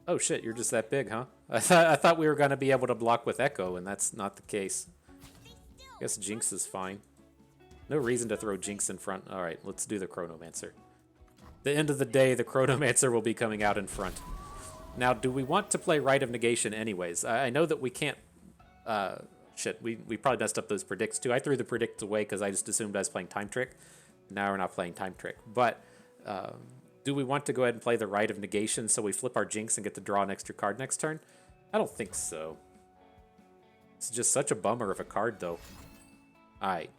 Oh shit, you're just that big, huh? I thought we were going to be able to block with Ekko, and that's not the case. I guess Jinx is fine. No reason to throw Jinx in front. Alright, let's do the Chronomancer. At the end of the day, the Chronomancer will be coming out in front. Now, do we want to play Rite of Negation anyways? I know that we can't... shit, we probably messed up those predicts too. I threw the predicts away because I just assumed I was playing Time Trick. Now we're not playing Time Trick. But do we want to go ahead and play the Rite of Negation so we flip our Jinx and get to draw an extra card next turn? I don't think so. It's just such a bummer of a card, though. Alright.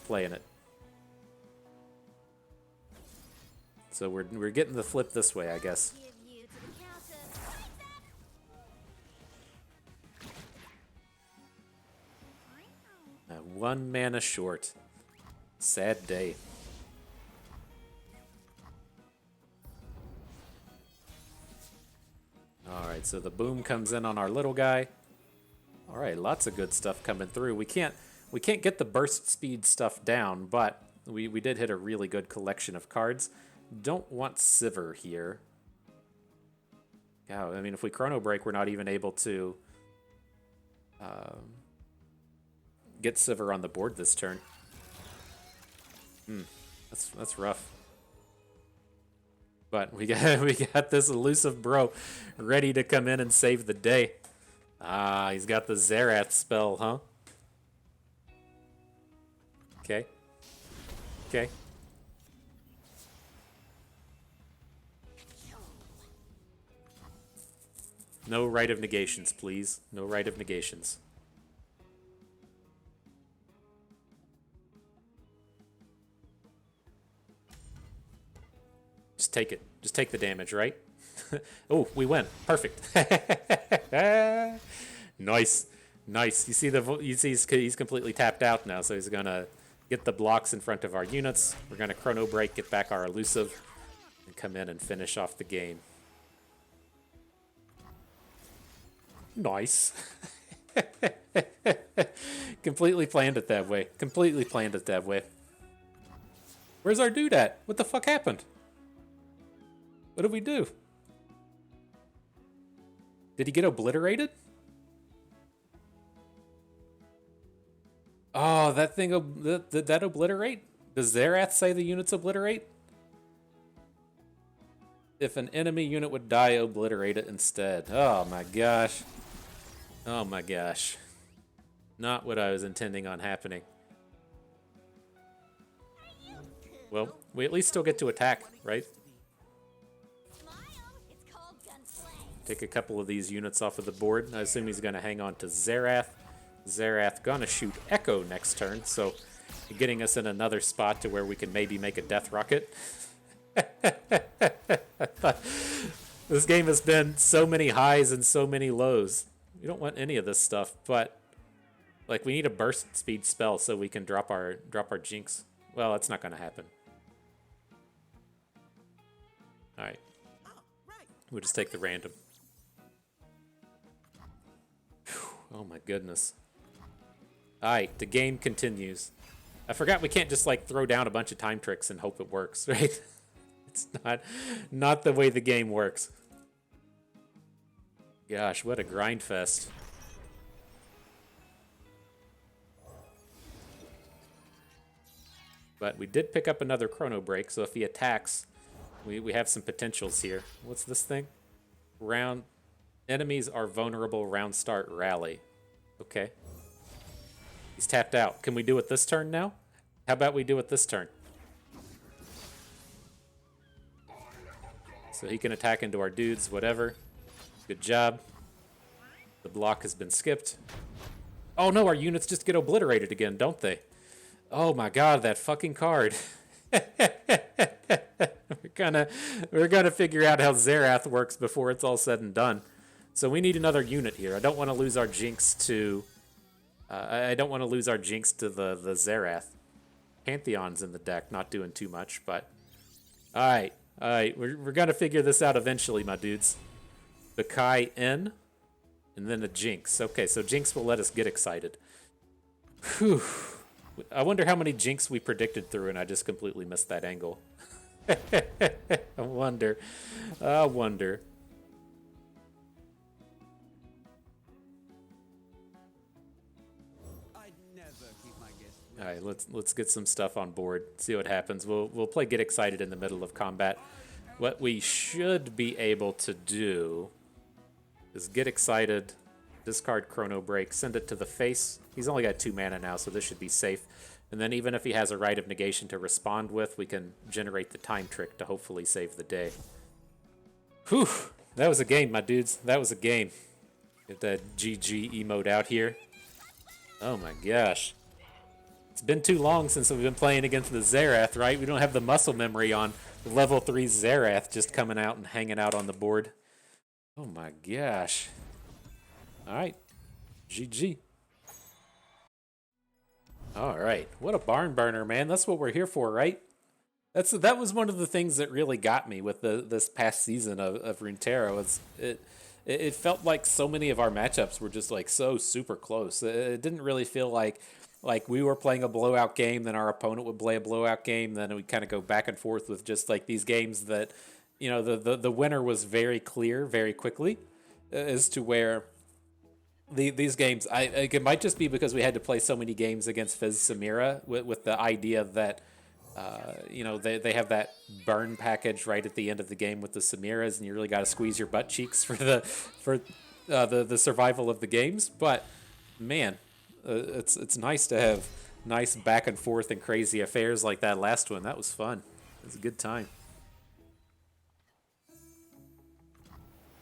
Playing it. So we're getting the flip this way, I guess. One mana short. Sad day. Alright, so the boom comes in on our little guy. Alright, lots of good stuff coming through. We can't get the burst speed stuff down, but we did hit a really good collection of cards. Don't want Sivir here. Yeah, I mean, if we Chronobreak, we're not even able to get Sivir on the board this turn. That's rough. But we got this elusive bro ready to come in and save the day. Ah, he's got the Xerath spell, huh? Okay. Okay. No right of negations, please. No right of negations. Just take it. Just take the damage, right? Oh, we win. Perfect. Nice. Nice. You see he's completely tapped out now, so he's going to get the blocks in front of our units. We're going to Chrono Break, get back our elusive, and come in and finish off the game. Nice. Completely planned it that way. Completely planned it that way. Where's our dude at? What the fuck happened? What did we do? Did he get obliterated? Oh, that thing, did that obliterate? Does Xerath say the units obliterate? If an enemy unit would die, obliterate it instead. Oh my gosh. Oh my gosh. Not what I was intending on happening. Well, we at least still get to attack, right? Smile, it's called gunplay. Take a couple of these units off of the board. I assume he's going to hang on to Xerath. Xerath gonna shoot Ekko next turn, so getting us in another spot to where we can maybe make a death rocket. This game has been so many highs and so many lows. We don't want any of this stuff, but like we need a burst speed spell so we can drop our Jinx. Well, that's not gonna happen. All right, we'll just take the random. Whew, oh my goodness. All right, the game continues. I forgot we can't just like throw down a bunch of time tricks and hope it works, right? It's not the way the game works. Gosh, what a grind fest. But we did pick up another Chrono Break, so if he attacks, we have some potentials here. What's this thing? Round enemies are vulnerable round start rally. Okay. He's tapped out. Can we do it this turn now? How about we do it this turn? So he can attack into our dudes, whatever. Good job. The block has been skipped. Oh no, our units just get obliterated again, don't they? Oh my god, that fucking card. we're gonna figure out how Xerath works before it's all said and done. So we need another unit here. I don't want to lose our Jinx to I don't want to lose our Jinx to the Xerath. Pantheon's in the deck, not doing too much, but alright, we're gonna figure this out eventually, my dudes. The Kai in, and then a Jinx. Okay, so Jinx will let us get excited. Whew. I wonder how many Jinx we predicted through, and I just completely missed that angle. I wonder. All right, let's get some stuff on board. See what happens. We'll play Get Excited in the middle of combat. What we should be able to do is Get Excited, discard Chrono Break, send it to the face. He's only got 2 mana now, so this should be safe. And then even if he has a Rite of Negation to respond with, we can generate the time trick to hopefully save the day. Whew, that was a game, my dudes. That was a game. Get that GG emote out here. Oh my gosh. It's been too long since we've been playing against the Xerath, right? We don't have the muscle memory on level 3 Xerath just coming out and hanging out on the board. Oh my gosh. All right. GG. All right. What a barn burner, man. That's what we're here for, right? That was one of the things that really got me with this past season of Runeterra. Was it felt like so many of our matchups were just like so super close. It didn't really feel like Like we were playing a blowout game, then our opponent would play a blowout game, then we kind of go back and forth with just like these games that, the winner was very clear very quickly, as to where these games, it might just be because we had to play so many games against Fizz Samira with the idea that they have that burn package right at the end of the game with the Samiras, and you really got to squeeze your butt cheeks for the survival of the games. But man, it's nice to have nice back and forth and crazy affairs like that last one. That was fun. It was a good time.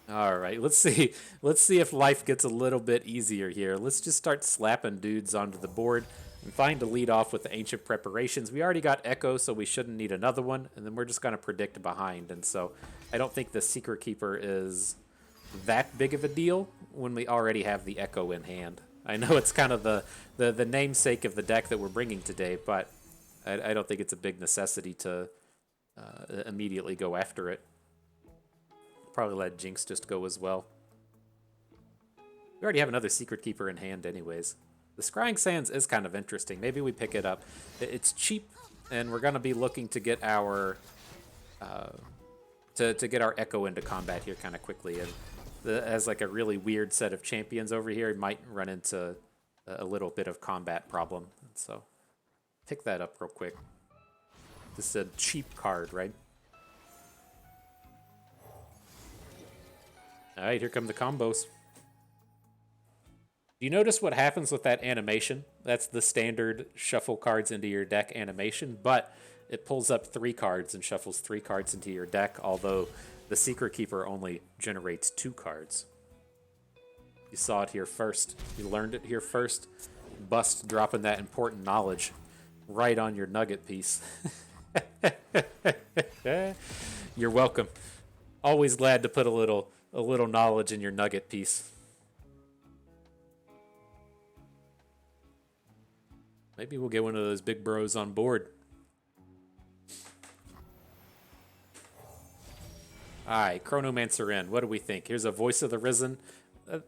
All right, let's see. Let's see if life gets a little bit easier here. Let's just start slapping dudes onto the board and find a lead off with the ancient preparations. We already got Ekko, so we shouldn't need another one. And then we're just going to predict behind. And so I don't think the Secret Keeper is that big of a deal when we already have the Ekko in hand. I know it's kind of the namesake of the deck that we're bringing today, but I don't think it's a big necessity to immediately go after it. Probably let Jinx just go as well. We already have another Secret Keeper in hand anyways. The Scrying Sands is kind of interesting. Maybe we pick it up. It's cheap, and we're going to be looking to get our to get our Ekko into combat here kind of quickly. And as like a really weird set of champions over here, it might run into a little bit of combat problem. So pick that up real quick. This is a cheap card, right? All right, here come the combos. Do you notice what happens with that animation? That's the standard shuffle cards into your deck animation, but it pulls up 3 cards and shuffles 3 cards into your deck, although the Secret Keeper only generates 2 cards. You saw it here first. You learned it here first. Bust dropping that important knowledge right on your nugget piece. You're welcome. Always glad to put a little knowledge in your nugget piece. Maybe we'll get one of those big bros on board. Alright, Chronomancer in. What do we think? Here's a Voice of the Risen.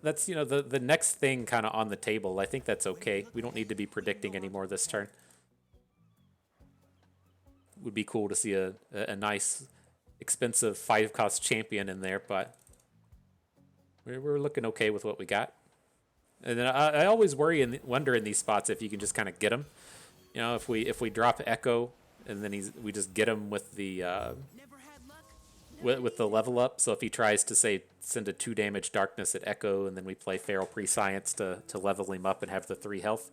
That's, the next thing kind of on the table. I think that's okay. We don't need to be predicting anymore this turn. Would be cool to see a nice, expensive 5-cost champion in there, but we're looking okay with what we got. And then I always worry and wonder in these spots if you can just kind of get him. If we drop Ekko and then we just get him with the with the level up. So if he tries to say send a 2 damage darkness at Ekko and then we play Feral Prescience to level him up and have the 3 health,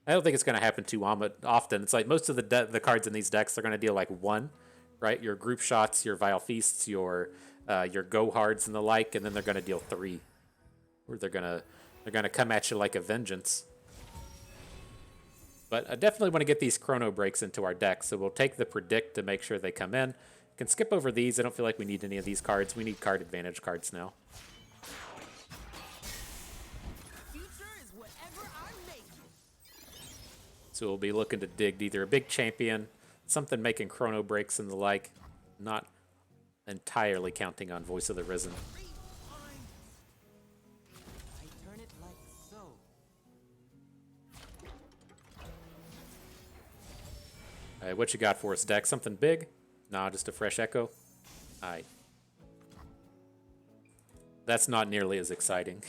I don't think it's going to happen too often. It's like most of the cards in these decks are going to deal like 1, right? Your group shots, your Vile Feasts, your Go Hards and the like, and then they're going to deal 3, or they're gonna come at you like a vengeance. But I definitely want to get these Chronobreaks into our deck, so we'll take the predict to make sure they come in. Can skip over these. I don't feel like we need any of these cards. We need card advantage cards now. So we'll be looking to dig either a big champion, something making Chronobreaks and the like, not entirely counting on Voice of the Risen. All right, what you got for us, deck? Something big? Nah, just a fresh Ekko. All right. That's not nearly as exciting.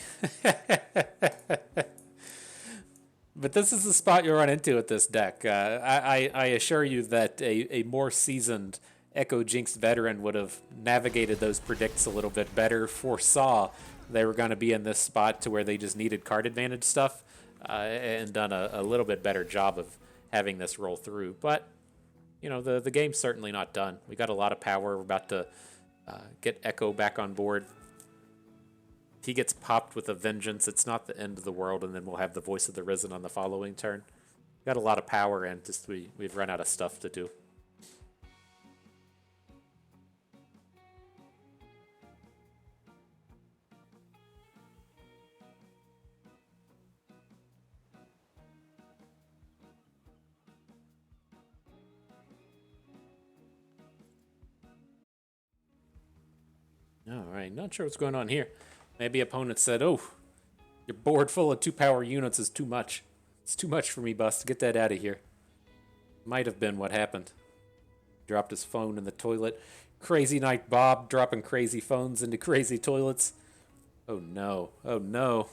But this is the spot you'll run into with this deck. I assure you that a more seasoned Ekko Jinx veteran would have navigated those predicts a little bit better, foresaw they were going to be in this spot to where they just needed card advantage stuff, and done a little bit better job of having this roll through. But the game's certainly not done. We got a lot of power. We're about to get Ekko back on board. If he gets popped with a vengeance, it's not the end of the world, and then we'll have the Voice of the Risen on the following turn. Got a lot of power, and just we've run out of stuff to do. All right, not sure what's going on here. Maybe opponent said, oh, your board full of 2-power units is too much. It's too much for me, Bust. Get that out of here. Might have been what happened. Dropped his phone in the toilet. Crazy Night Bob dropping crazy phones into crazy toilets. Oh no. Oh no.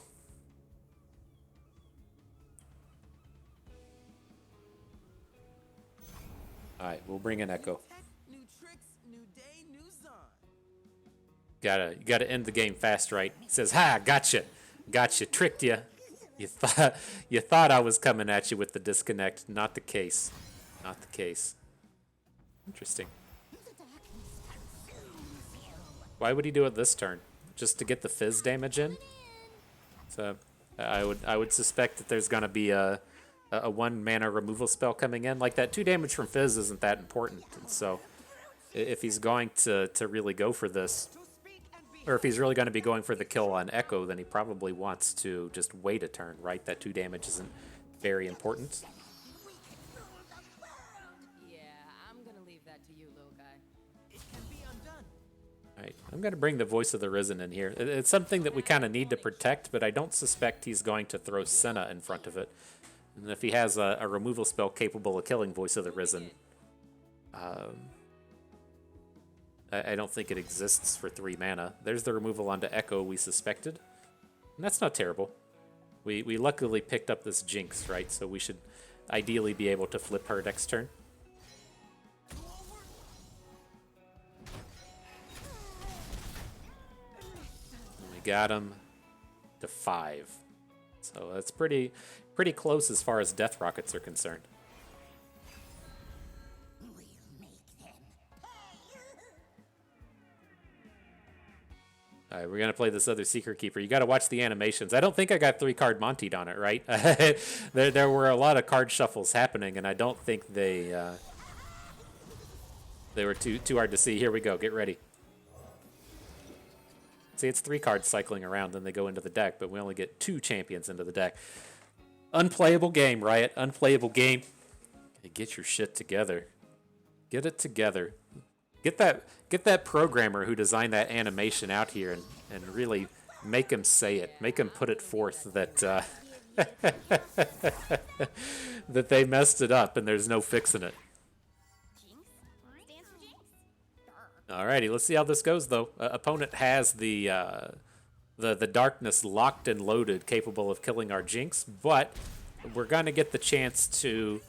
Alright, we'll bring in Ekko. New tricks, new day, new You gotta end the game fast, right? He says, "Ha, gotcha. Gotcha, tricked you. You thought I was coming at you with the disconnect. Not the case. Not the case." Interesting. Why would he do it this turn? Just to get the fizz damage in? So I would suspect that there's gonna be a 1-mana removal spell coming in. Like, that 2 damage from fizz isn't that important. And so if he's going to really go for this, or if he's really going to be going for the kill on Ekko, then he probably wants to just wait a turn, right? That 2 damage isn't very important. Yeah, I'm gonna leave that to you, little guy. It can be undone. Right, I'm going to bring the Voice of the Risen in here. It's something that we kind of need to protect, but I don't suspect he's going to throw Senna in front of it. And if he has a removal spell capable of killing Voice of the Risen, I don't think it exists for 3 mana. There's the removal onto Ekko we suspected. And that's not terrible. We luckily picked up this Jinx, right? So we should ideally be able to flip her next turn. And we got him to 5. So that's pretty close as far as death rockets are concerned. All right, we're going to play this other Secret Keeper. You got to watch the animations. I don't think I got 3-card Montied on it, right? there were a lot of card shuffles happening, and I don't think they were too hard to see. Here we go. Get ready. See, it's 3 cards cycling around, then they go into the deck, but we only get 2 champions into the deck. Unplayable game, Riot. Unplayable game. Get your shit together. Get it together. Get that programmer who designed that animation out here and really make him say it. Make him put it forth that that they messed it up and there's no fixing it. Jinx? Stands for Jinx. Alrighty, let's see how this goes though. Opponent has the darkness locked and loaded, capable of killing our Jinx, but we're gonna get the chance to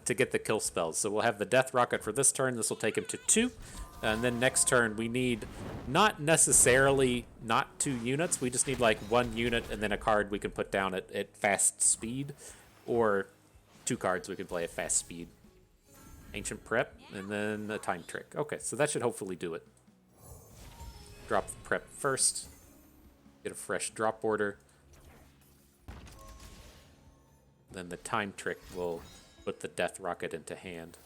get the kill spells. So we'll have the Death Rocket for this turn. This will take him to 2. And then next turn we need not necessarily not 2 units. We just need like 1 unit and then a card we can put down at fast speed. Or 2 cards we can play at fast speed. Ancient Prep and then a Time Trick. Okay, so that should hopefully do it. Drop the Prep first. Get a fresh drop order. Then the Time Trick will put the Death Rocket into hand.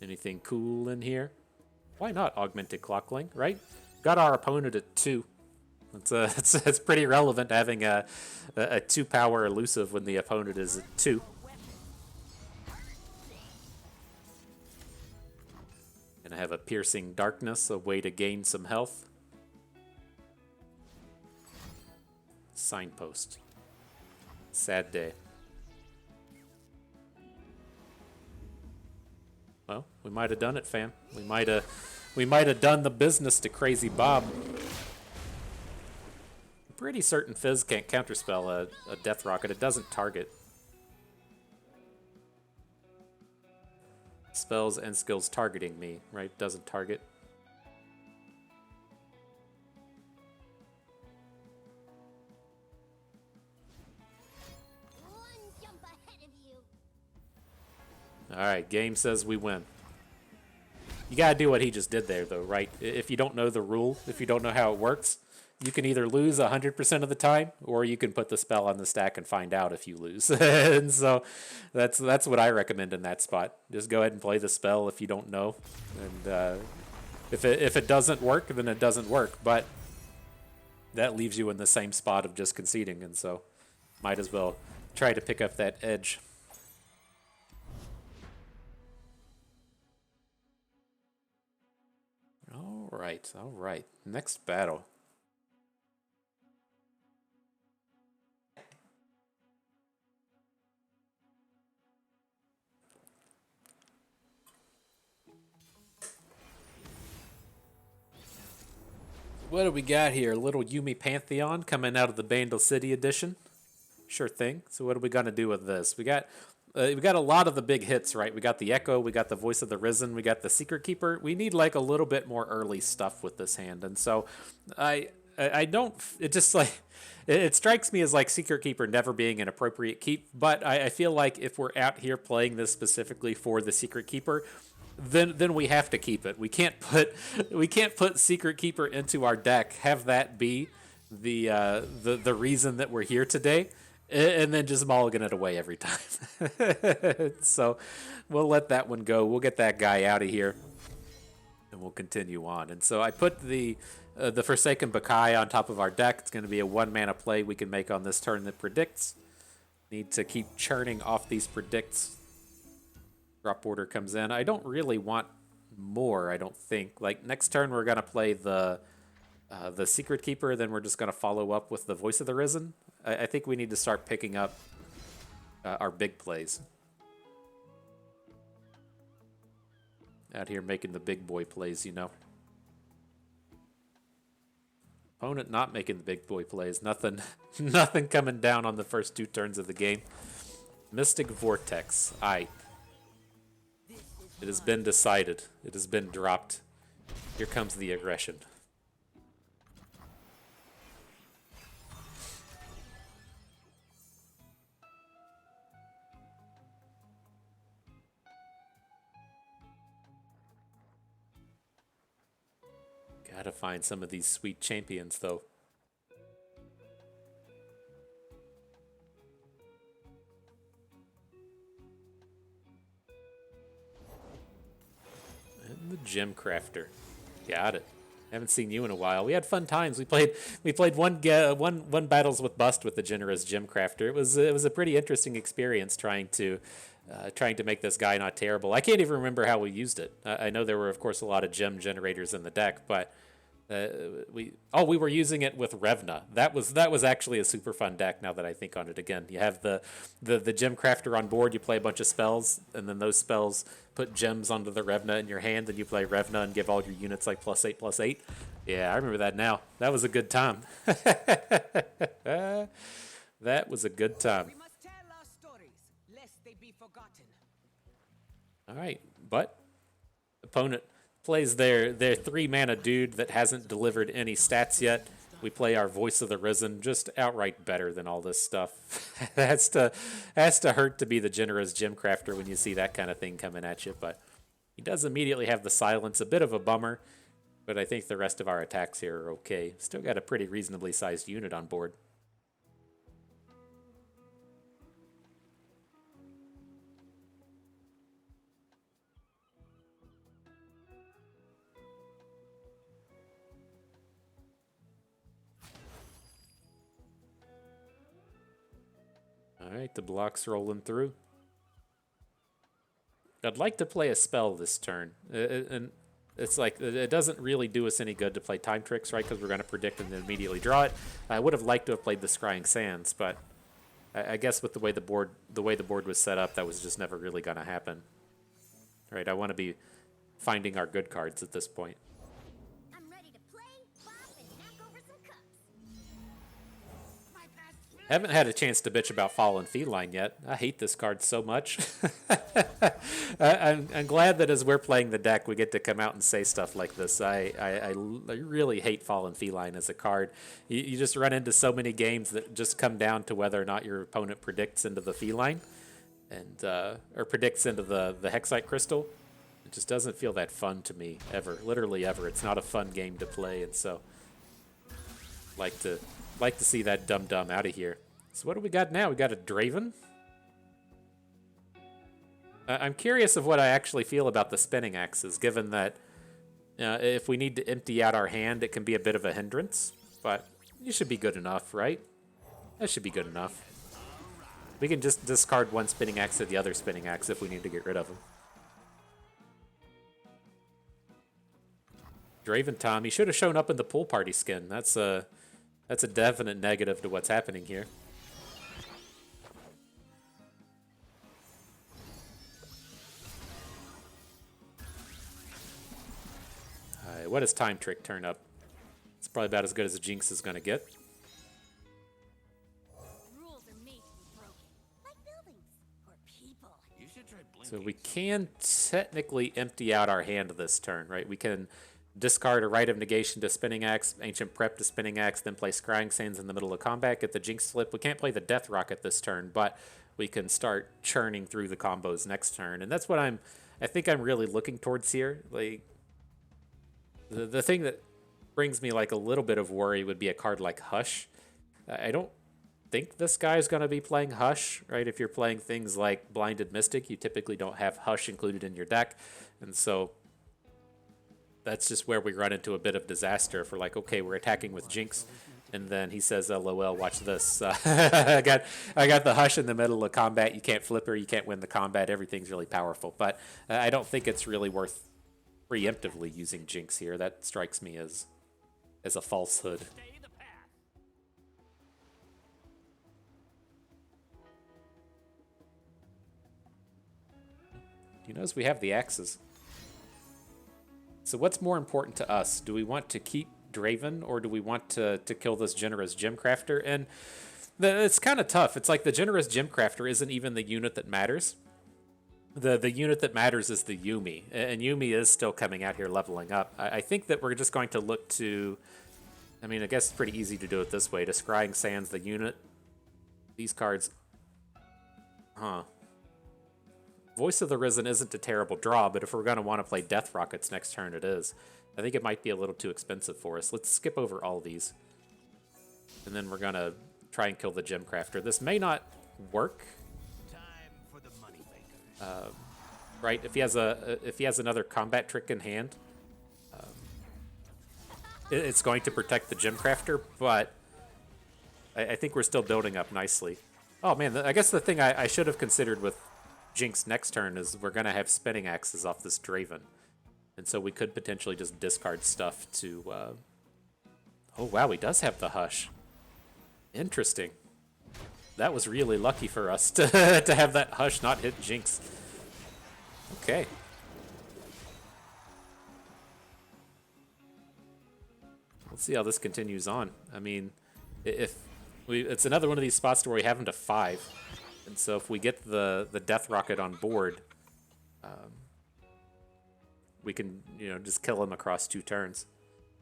Anything cool in here? Why not Augmented Clockling, right? Got our opponent at 2. It's pretty relevant having a 2-power elusive when the opponent is at 2. Gonna have a Piercing Darkness, a way to gain some health. Signpost. Sad day. Well, we might have done it, fam. We might have done the business to Crazy Bob. I'm pretty certain Fizz can't counterspell a Death Rocket. It doesn't target. Spells and skills targeting me, right? Doesn't target. One jump ahead of you. Alright, game says we win. You gotta do what he just did there, though, right? If you don't know the rule, if you don't know how it works, you can either lose 100% of the time, or you can put the spell on the stack and find out if you lose. And so that's what I recommend in that spot. Just go ahead and play the spell if you don't know. And if it doesn't work, then it doesn't work. But that leaves you in the same spot of just conceding, and so might as well try to pick up that edge. All right. Next battle. what do we got here? A little Yumi Pantheon coming out of the Bandle City edition. Sure thing. So what are we gonna do with this? We got a lot of the big hits, right? We got the Echo, we got the Voice of the Risen, we got the Secret Keeper. We need like a little bit more early stuff with this hand, and so I don't. It just like it strikes me as like Secret Keeper never being an appropriate keep. But I feel like if we're out here playing this specifically for the Secret Keeper, then we have to keep it. We can't put Secret Keeper into our deck. Have that be the reason that we're here today, and then just mulligan it away every time. So we'll let that one go. We'll get that guy out of here, and we'll continue on. And so I put the Forsaken Bakai on top of our deck. It's going to be a 1-mana play we can make on this turn that predicts. Need to keep churning off these predicts. Drop order comes in. I don't really want more, I don't think. Like, next turn we're going to play the Secret Keeper, then we're just going to follow up with the Voice of the Risen. I think we need to start picking up our big plays. Out here making the big boy plays, you know. Opponent not making the big boy plays. Nothing coming down on the first 2 turns of the game. Mystic Vortex. Aight. It has been decided. It has been dropped. Here comes the aggression. Gotta find some of these sweet champions, though. And the Gem Crafter. Got it. Haven't seen you in a while. We had fun times. We played one battles with Bust with the generous Gem Crafter. It was a pretty interesting experience trying to make this guy not terrible. I can't even remember how we used it. I know there were of course a lot of gem generators in the deck, but we were using it with Revna. That was actually a super fun deck. Now that I think on it again, you have the Gem Crafter on board. You play a bunch of spells, and then those spells put gems onto the Revna in your hand, and you play Revna and give all your units like +8/+8. Yeah, I remember that now. That was a good time. That was a good time. We must tell our stories, lest they be forgotten. All right, but opponent plays their 3-mana dude that hasn't delivered any stats yet. We play our Voice of the Risen, just outright better than all this stuff. has to hurt to be the generous Gem Crafter when you see that kind of thing coming at you, but he does immediately have the silence, a bit of a bummer, but I think the rest of our attacks here are okay. Still got a pretty reasonably sized unit on board. All right, the block's rolling through. I'd like to play a spell this turn. And it's like, it doesn't really do us any good to play Time Tricks, right? Because we're going to predict and then immediately draw it. I would have liked to have played the Scrying Sands, but I guess with the way the board was set up, that was just never really going to happen. All right, I want to be finding our good cards at this point. I'm ready to play, bop, and knock over some cups. Haven't had a chance to bitch about Fallen Feline yet. I hate this card so much. I'm glad that as we're playing the deck, we get to come out and say stuff like this. I really hate Fallen Feline as a card. You just run into so many games that just come down to whether or not your opponent predicts into the Feline, and or predicts into the Hexite Crystal. It just doesn't feel that fun to me, ever. Literally ever. It's not a fun game to play, and so like to see that dum-dum out of here. So what do we got now? We got a Draven. I'm curious of what I actually feel about the spinning axes, given that if we need to empty out our hand, it can be a bit of a hindrance. But it should be good enough, right? That should be good enough. We can just discard one spinning axe to the other spinning axe if we need to get rid of them. Draven Tom, he should have shown up in the pool party skin. That's a definite negative to what's happening here. Alright, what does Time Trick turn up? It's probably about as good as a Jinx is going to get. Rules are made to be broken. Like buildings. Or people. You should try blinking. So we can technically empty out our hand this turn, right? We can discard a Rite of Negation to Spinning Axe, Ancient Prep to Spinning Axe, then play Scrying Sands in the middle of combat, get the Jinx flip. We can't play the Death Rocket this turn, but we can start churning through the combos next turn. And that's what I think I'm really looking towards here. Like, the thing that brings me like a little bit of worry would be a card like Hush. I don't think this guy's going to be playing Hush, right? If you're playing things like Blinded Mystic, you typically don't have Hush included in your deck. And so that's just where we run into a bit of disaster. If we're like, okay, we're attacking with Jinx, and then he says, LOL, watch this. I got the Hush in the middle of combat. You can't flip her. You can't win the combat. Everything's really powerful. But I don't think it's really worth preemptively using Jinx here. That strikes me as a falsehood. Stay the path. You notice we have the axes. So what's more important to us? Do we want to keep Draven, or do we want to kill this generous Gemcrafter? And it's kind of tough. It's like the generous Gemcrafter isn't even the unit that matters. The unit that matters is the Yuumi, and Yuumi is still coming out here leveling up. I think that we're just going to look to, I mean, I guess it's pretty easy to do it this way. To Scrying Sands the unit. These cards, Voice of the Risen isn't a terrible draw, but if we're going to want to play Death Rockets next turn, it is. I think it might be a little too expensive for us. Let's skip over all these. And then we're going to try and kill the Gemcrafter. This may not work. Time for the moneymaker. Right? If he has another combat trick in hand, it's going to protect the Gemcrafter, but I think we're still building up nicely. Oh man, I guess the thing I should have considered with Jinx next turn is we're going to have Spinning Axes off this Draven. And so we could potentially just discard stuff to... Oh wow, he does have the Hush. Interesting. That was really lucky for us to have that Hush not hit Jinx. Okay. Let's see how this continues on. I mean, it's another one of these spots where we have him to 5. And so if we get the Death Rocket on board, we can, just kill him across 2 turns.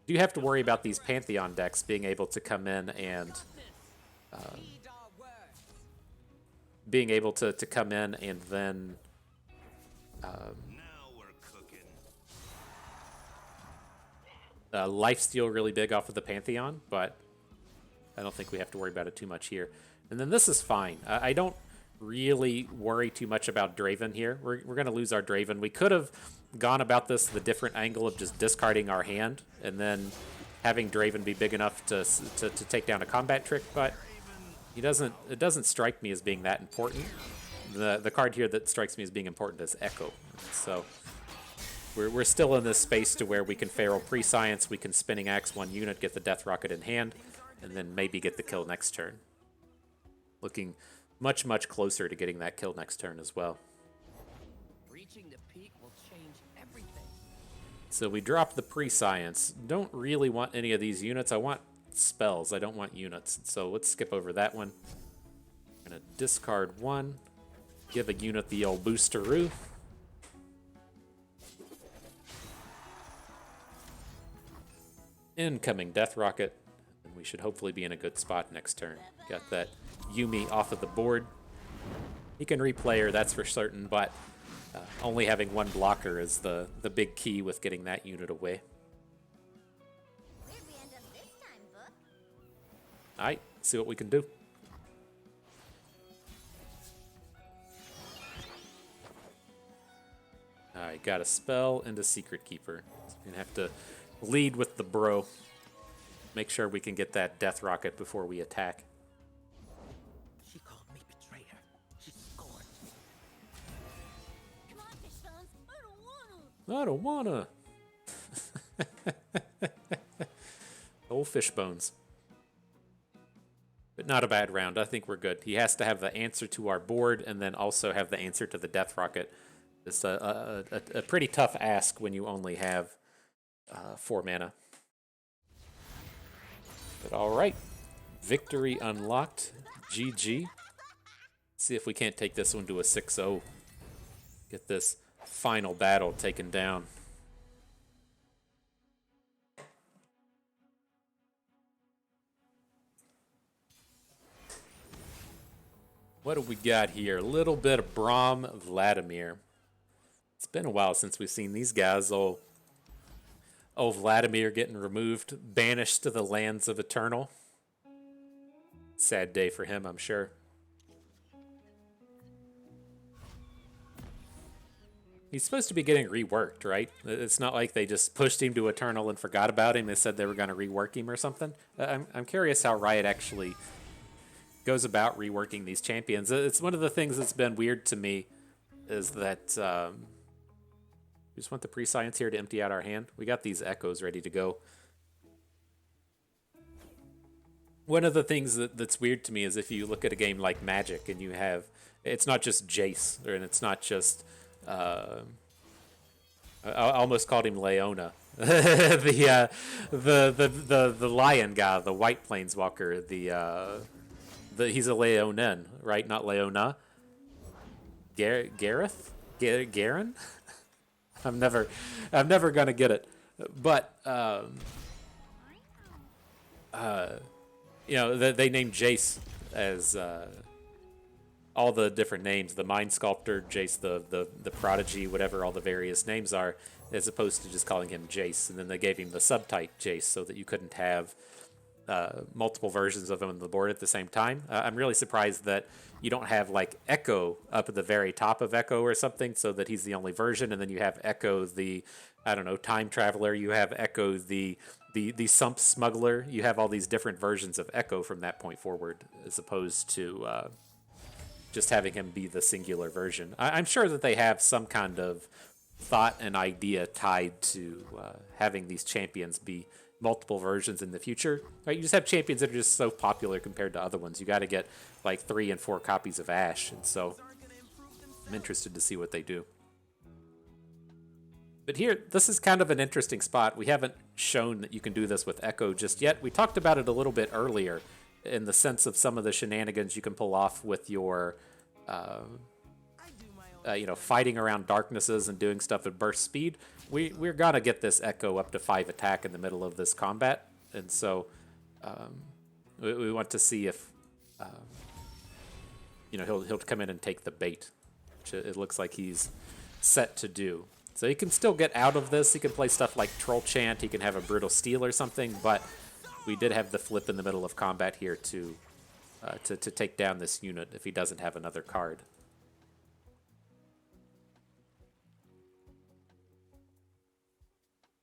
Do you have to worry about these Pantheon decks being able to come in and being able to come in and then Now we're cooking. lifesteal really big off of the Pantheon, but I don't think we have to worry about it too much here. And then this is fine. I don't really worry too much about Draven here. We're going to lose our Draven. We could have gone about this the different angle of just discarding our hand and then having Draven be big enough to take down a combat trick, but it doesn't strike me as being that important. The card here that strikes me as being important is Ekko. So we're still in this space to where we can Feral Prescience, we can Spinning Axe 1 unit, get the Death Rocket in hand, and then maybe get the kill next turn. Looking much, much closer to getting that kill next turn as well. Reaching the peak will change everything. So we drop the Prescience. Don't really want any of these units. I want spells. I don't want units. So let's skip over that one. I'm going to discard 1. Give a unit the old boosteroo. Incoming Death Rocket. And we should hopefully be in a good spot next turn. Got that Yuumi off of the board. He can replay her, that's for certain, but only having 1 blocker is the big key with getting that unit away. Where'd we end up this time, book? Alright, see what we can do. Alright, got a spell and a Secret Keeper. So we're gonna have to lead with the bro. Make sure we can get that Death Rocket before we attack. She called me betrayer. She scorned me. Come on, Fishbones. I don't wanna. I don't wanna. Old Fishbones. But not a bad round. I think we're good. He has to have the answer to our board and then also have the answer to the Death Rocket. It's a pretty tough ask when you only have 4 mana. But all right. Victory unlocked. GG. See if we can't take this one to a 6-0. Get this final battle taken down. What do we got here? A little bit of Braum Vladimir. It's been a while since we've seen these guys. Oh, Vladimir getting removed, banished to the lands of Eternal. Sad day for him, I'm sure. He's supposed to be getting reworked, right? It's not like they just pushed him to Eternal and forgot about him. They said they were going to rework him or something. I'm curious how Riot actually goes about reworking these champions. It's one of the things that's been weird to me is that we just want the pre-science here to empty out our hand. We got these echoes ready to go. One of the things that's weird to me is if you look at a game like Magic and you have, it's not just Jace, and it's not just, I almost called him Leona. the lion guy, the white planeswalker, he's a Leonin, right? Not Leona. Gareth? Garen? I'm never gonna get it. But you know, they named Jace as all the different names, the Mind Sculptor, Jace the Prodigy, whatever all the various names are, as opposed to just calling him Jace. And then they gave him the subtype Jace so that you couldn't have multiple versions of him on the board at the same time. I'm really surprised that you don't have like Ekko up at the very top of Ekko or something so that he's the only version, and then you have Ekko the, I don't know, time traveler, you have Ekko the sump smuggler, you have all these different versions of Ekko from that point forward, as opposed to just having him be the singular version. I'm sure that they have some kind of thought and idea tied to having these champions be multiple versions in the future. Right? You just have champions that are just so popular compared to other ones. You got to get like 3 and 4 copies of Ashe, and so I'm interested to see what they do. But here, this is kind of an interesting spot. We haven't shown that you can do this with Ekko just yet. We talked about it a little bit earlier in the sense of some of the shenanigans you can pull off with your fighting around darknesses and doing stuff at burst speed. We're gonna get this Ekko up to 5 attack in the middle of this combat, and so we want to see if he'll come in and take the bait, which it looks like he's set to do. So he can still get out of this. He can play stuff like Troll Chant. He can have a Brutal Steel or something, but we did have the flip in the middle of combat here to take down this unit if he doesn't have another card.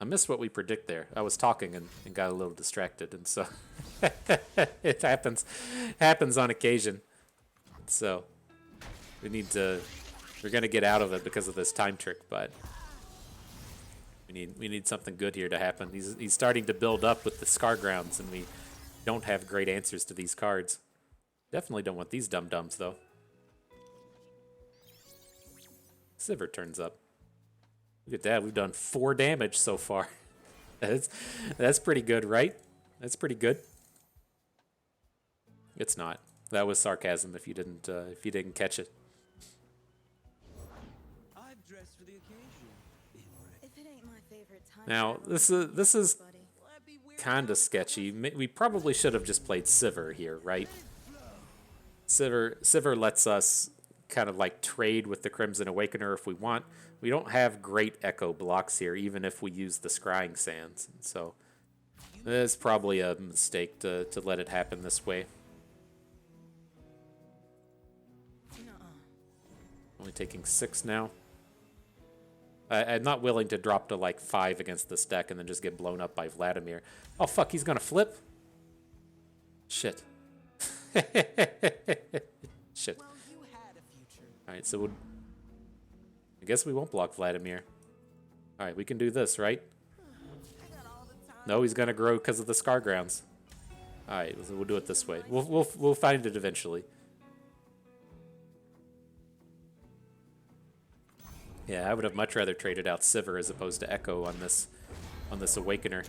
I missed what we predict there. I was talking and got a little distracted, and so it happens on occasion. So we're gonna get out of it because of this time trick, but we need something good here to happen. He's starting to build up with the Scar Grounds, and we don't have great answers to these cards. Definitely don't want these dum-dums though. Sivir turns up. Look at that, we've done 4 damage so far. That's pretty good, right? That's pretty good. It's not. That was sarcasm if you didn't catch it. I've dressed for the occasion. If it ain't my favorite time Now, traveling this is buddy. kind of sketchy. We probably should have just played Sivir here, right? Sivir lets us kind of like trade with the Crimson Awakener if we want. We don't have great Ekko blocks here, even if we use the Scrying Sands. And so it's probably a mistake to let it happen this way. Only taking 6 now. I'm not willing to drop to like 5 against this deck and then just get blown up by Vladimir. Oh fuck, he's gonna flip? Shit. Shit. Well, you had a future. Alright, so I guess we won't block Vladimir. Alright, we can do this, right? I got all the time. No, he's gonna grow because of the Scar Grounds. Alright, so we'll do it this way. We'll find it eventually. Yeah, I would have much rather traded out Sivir as opposed to Ekko on this Awakener.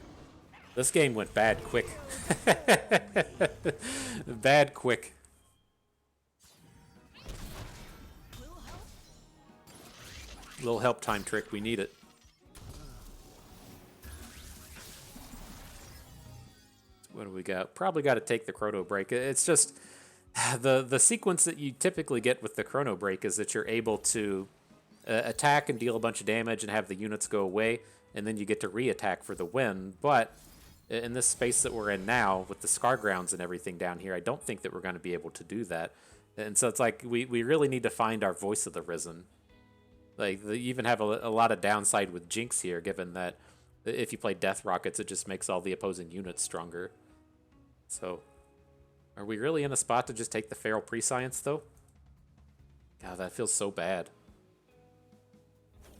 This game went bad quick. Bad quick. Little help time trick, we need it. What do we got? Probably got to take the Chronobreak. It's just the sequence that you typically get with the Chronobreak is that you're able to attack and deal a bunch of damage and have the units go away, and then you get to re-attack for the win. But in this space that we're in now, with the Scar Grounds and everything down here, I don't think that we're going to be able to do that. And so it's like we really need to find our Voice of the Risen. Like, you even have a lot of downside with Jinx here, given that if you play Death Rockets, it just makes all the opposing units stronger. So, are we really in a spot to just take the Feral Prescience, though? God, that feels so bad.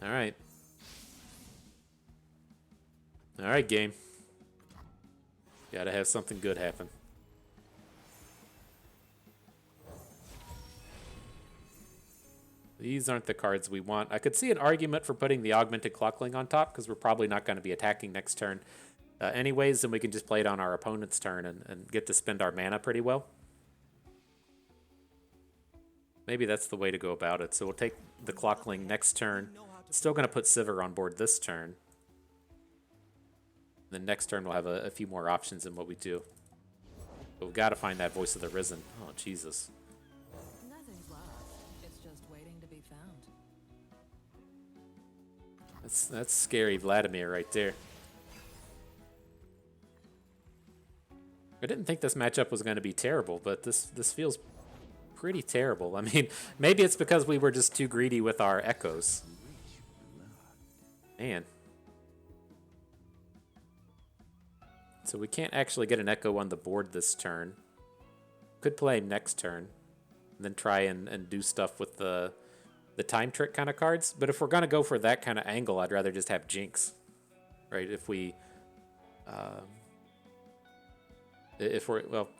Alright. Alright, game. Gotta have something good happen. These aren't the cards we want. I could see an argument for putting the Augmented Clockling on top, because we're probably not going to be attacking next turn anyways, and we can just play it on our opponent's turn and get to spend our mana pretty well. Maybe that's the way to go about it. So we'll take the Clockling next turn. Still going to put Sivir on board this turn. Then next turn we'll have a few more options in what we do. But we've got to find that Voice of the Risen. Oh, Jesus. Nothing's lost. It's just waiting to be found. That's scary Vladimir right there. I didn't think this matchup was going to be terrible, but this feels pretty terrible. I mean, maybe it's because we were just too greedy with our echoes. Man. So we can't actually get an echo on the board this turn. Could play next turn, and then try and do stuff with the time trick kind of cards. But if we're going to go for that kind of angle, I'd rather just have Jinx. Right? If we're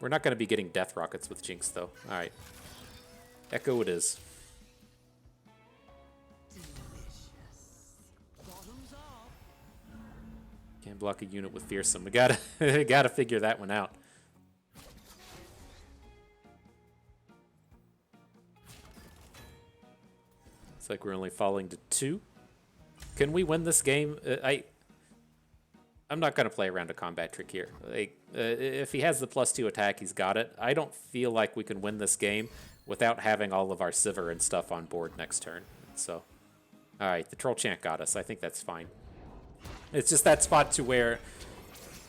not going to be getting Death Rockets with Jinx, though. All right. Echo it is. Can't block a unit with Fearsome. We gotta figure that one out. It's like we're only falling to 2. Can we win this game? I'm not going to play around a combat trick here. Like, if he has the +2 attack, he's got it. I don't feel like we can win this game without having all of our Sivir and stuff on board next turn. So, all right, the Troll Chant got us. I think that's fine. It's just that spot to where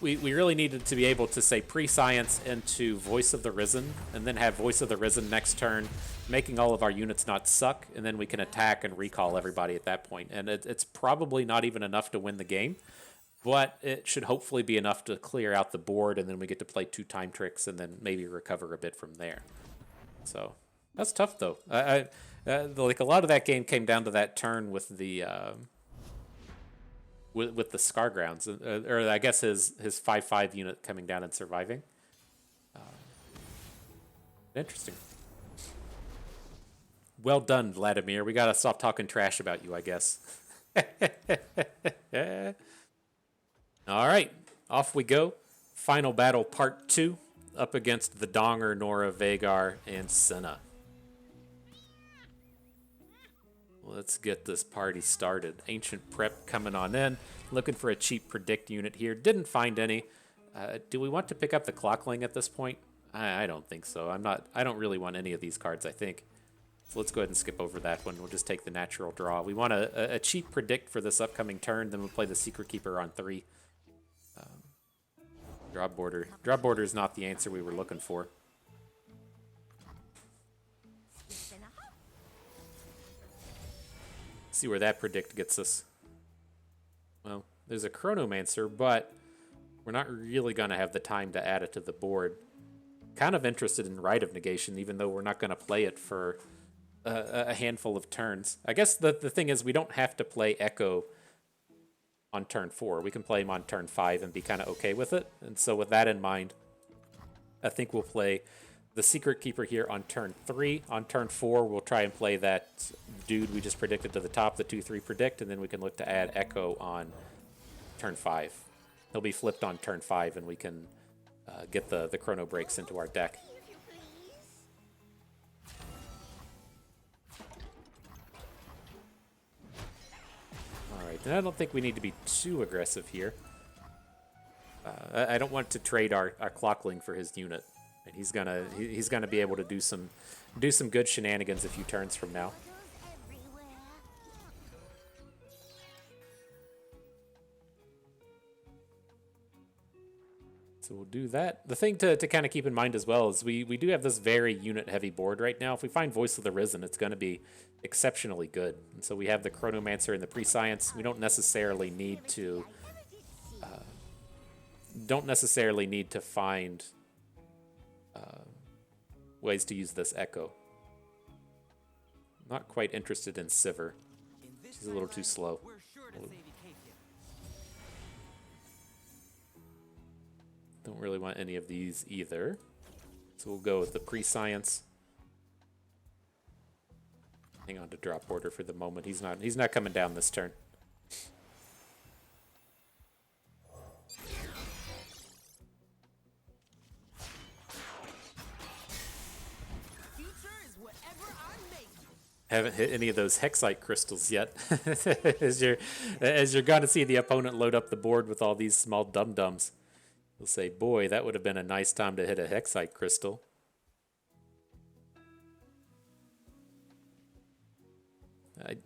we really needed to be able to say Prescience into Voice of the Risen, and then have Voice of the Risen next turn, making all of our units not suck, and then we can attack and recall everybody at that point. And it's probably not even enough to win the game. But it should hopefully be enough to clear out the board, and then we get to play 2 time tricks and then maybe recover a bit from there. So that's tough, though. Like, a lot of that game came down to that turn with the with the Scar Grounds, or I guess his 5/5 unit coming down and surviving. Interesting. Well done, Vladimir. We gotta stop talking trash about you, I guess. All right, off we go. Final battle part 2, up against the Donger, Nora, Vagar, and Senna. Let's get this party started. Ancient Prep coming on in. Looking for a cheap Predict unit here. Didn't find any. Do we want to pick up the Clockling at this point? I don't think so. I don't really want any of these cards, I think. So let's go ahead and skip over that one. We'll just take the natural draw. We want a cheap Predict for this upcoming turn. Then we'll play the Secret Keeper on 3. Drop border. Drop border is not the answer we were looking for. See where that Predict gets us. Well, there's a Chronomancer, but we're not really going to have the time to add it to the board. Kind of interested in Rite of Negation, even though we're not going to play it for a handful of turns. I guess the thing is we don't have to play Ekko on turn 4. We can play him on turn 5 and be kind of okay with it. And so with that in mind, I think we'll play the Secret Keeper here on turn 3. On turn 4, we'll try and play that dude we just predicted to the top, the 2/3 Predict, and then we can look to add Ekko on turn 5. He'll be flipped on turn 5, and we can get the Chronobreaks into our deck. If you please. Alright, then I don't think we need to be too aggressive here. I don't want to trade our Clockling for his unit. And he's gonna be able to do some good shenanigans a few turns from now. Goes everywhere. So we'll do that. The thing to kind of keep in mind as well is we do have this very unit-heavy board right now. If we find Voice of the Risen, it's going to be exceptionally good. And so we have the Chronomancer and the Prescience. We don't necessarily need to find ways to use this Ekko. Not quite interested in Sivir. She's a little too slow. We're sure to save you cake here. Don't really want any of these either. So we'll go with the Prescience. Hang on to drop order for the moment. He's not coming down this turn. Future is whatever I make. Haven't hit any of those Hexite crystals yet. as you're gonna see the opponent load up the board with all these small dum-dums. You'll say, boy, that would have been a nice time to hit a Hexite crystal.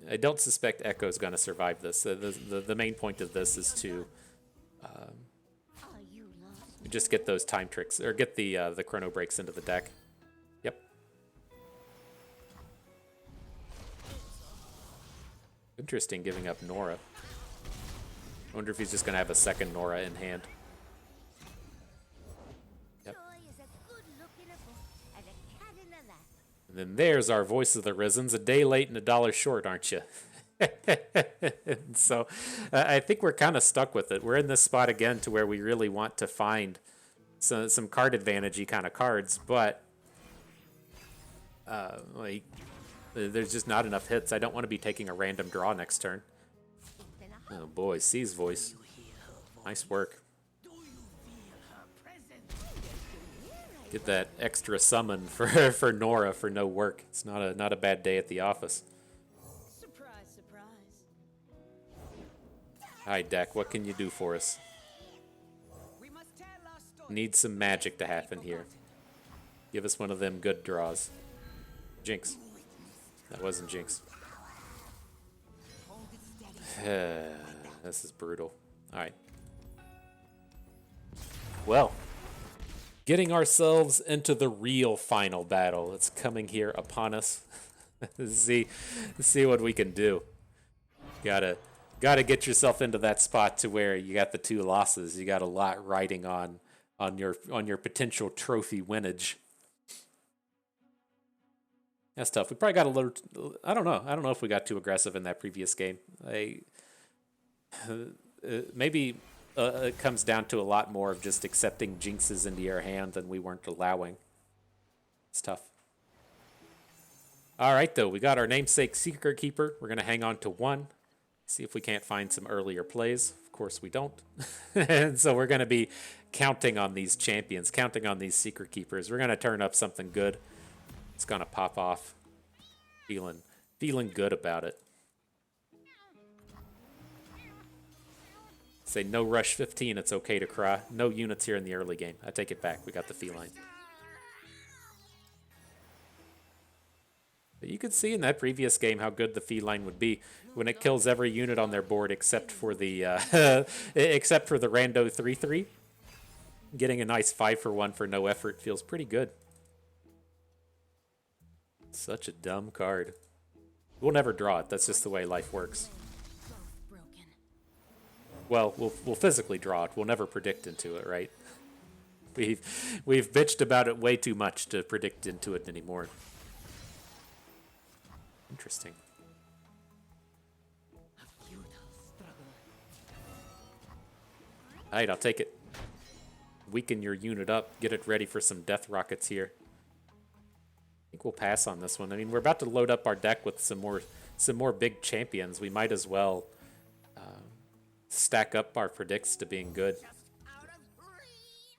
I don't suspect Ekko's going to survive this. The main point of this is to Are you lost? just get those time tricks, or get the Chronobreaks into the deck. Yep. Interesting giving up Nora. I wonder if he's just going to have a second Nora in hand. Yep. Joy is a good look in a book and a cat in a lap. And then there's our Voice of the Risen's. A day late and $1 short, aren't you? So I think we're kind of stuck with it. We're in this spot again to where we really want to find some card advantage-y kind of cards, but like there's just not enough hits. I don't want to be taking a random draw next turn. Oh boy, C's Voice. Nice work. Get that extra summon for Nora for no work. It's not a bad day at the office. Surprise, surprise. Hi, deck. What can you do for us? We must tell our story. Need some magic to happen here. Give us one of them good draws. Jinx. That wasn't Jinx. Hold it steady. This is brutal. Alright. Well, getting ourselves into the real final battle. It's coming here upon us. see what we can do. Gotta get yourself into that spot to where you got the 2 losses. You got a lot riding on your potential trophy winnage. That's tough. We probably got a little. I don't know if we got too aggressive in that previous game. Maybe it comes down to a lot more of just accepting jinxes into your hand than we weren't allowing. It's tough. All right, though. We got our namesake Secret Keeper. We're going to hang on to 1. See if we can't find some earlier plays. Of course we don't. And so we're going to be counting on these champions, counting on these Secret Keepers. We're going to turn up something good. It's going to pop off. Feeling good about it. Say no rush 15, it's okay to cry. No units here in the early game. I take it back. We got the feline. But you could see in that previous game how good the feline would be when it kills every unit on their board except for the rando 3/3. Getting a nice 5-for-1 for no effort feels pretty good. Such a dumb card. We'll never draw it. That's just the way life works. Both broken. Well, we'll physically draw it. We'll never predict into it, right? We've bitched about it way too much to predict into it anymore. Interesting. Alright, I'll take it. Weaken your unit up. Get it ready for some death rockets here. I think we'll pass on this one. I mean, we're about to load up our deck with some more big champions. We might as well stack up our predicts to being good. Out of reach.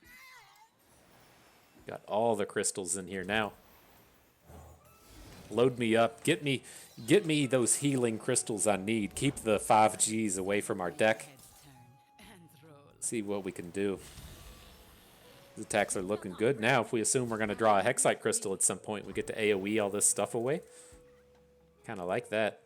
Got all the crystals in here now. Load me up. Get me those healing crystals I need. Keep the 5Gs away from our deck. Heads turn and roll. See what we can do. The attacks are looking good now. If we assume we're going to draw a Hexite crystal at some point, we get to AoE all this stuff away. Kind of like that.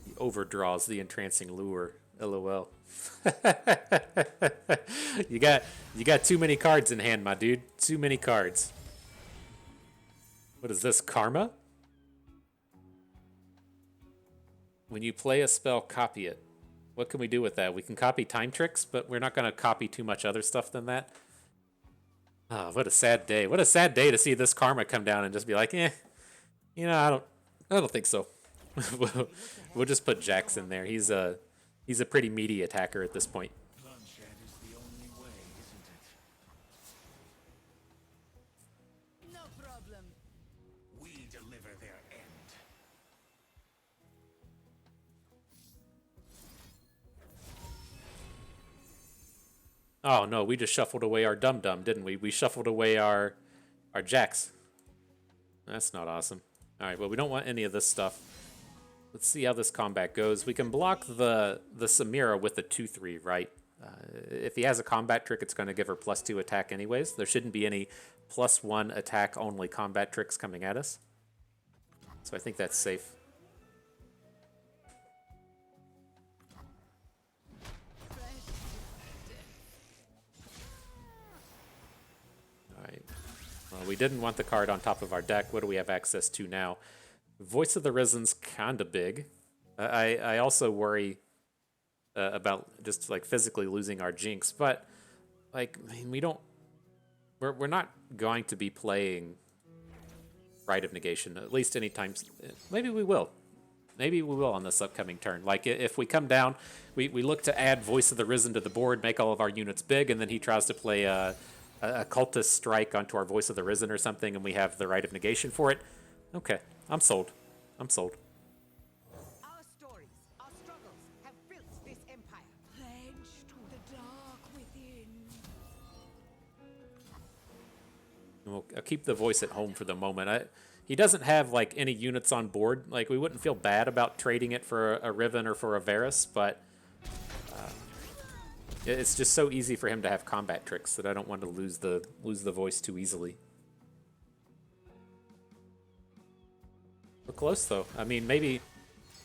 He overdraws the entrancing lure. LOL. You got too many cards in hand, my dude. Too many cards. What is this, karma? When you play a spell, copy it. What can we do with that? We can copy time tricks, but we're not going to copy too much other stuff than that. Ah, what a sad day. What a sad day to see this karma come down and just be like, I don't think so. We'll just put Jax in there. He's a pretty meaty attacker at this point. Bloodshed is the only way, isn't it? No problem. We deliver their end. Oh no, we just shuffled away our dum-dum, didn't we? We shuffled away our Jax. That's not awesome. Alright, well we don't want any of this stuff. Let's see how this combat goes. We can block the Samira with the 2-3, right? If he has a combat trick, it's going to give her +2 attack anyways. There shouldn't be any +1 attack only combat tricks coming at us. So I think that's safe. Alright. Well, we didn't want the card on top of our deck. What do we have access to now? Voice of the Risen's kinda big. I also worry about just like physically losing our Jinx, but like I mean, we're not going to be playing Rite of Negation at least anytime. Maybe we will. Maybe we will on this upcoming turn. Like if we come down, we look to add Voice of the Risen to the board, make all of our units big, and then he tries to play a cultist strike onto our Voice of the Risen or something, and we have the Rite of Negation for it. Okay, I'm sold. I'm sold. Our stories, our struggles have built this empire. Pledge to the dark within. And I'll keep the Voice at home for the moment. He doesn't have like any units on board. Like we wouldn't feel bad about trading it for a Riven or for a Varus, but it's just so easy for him to have combat tricks that I don't want to lose the Voice too easily. We're close though. I mean, maybe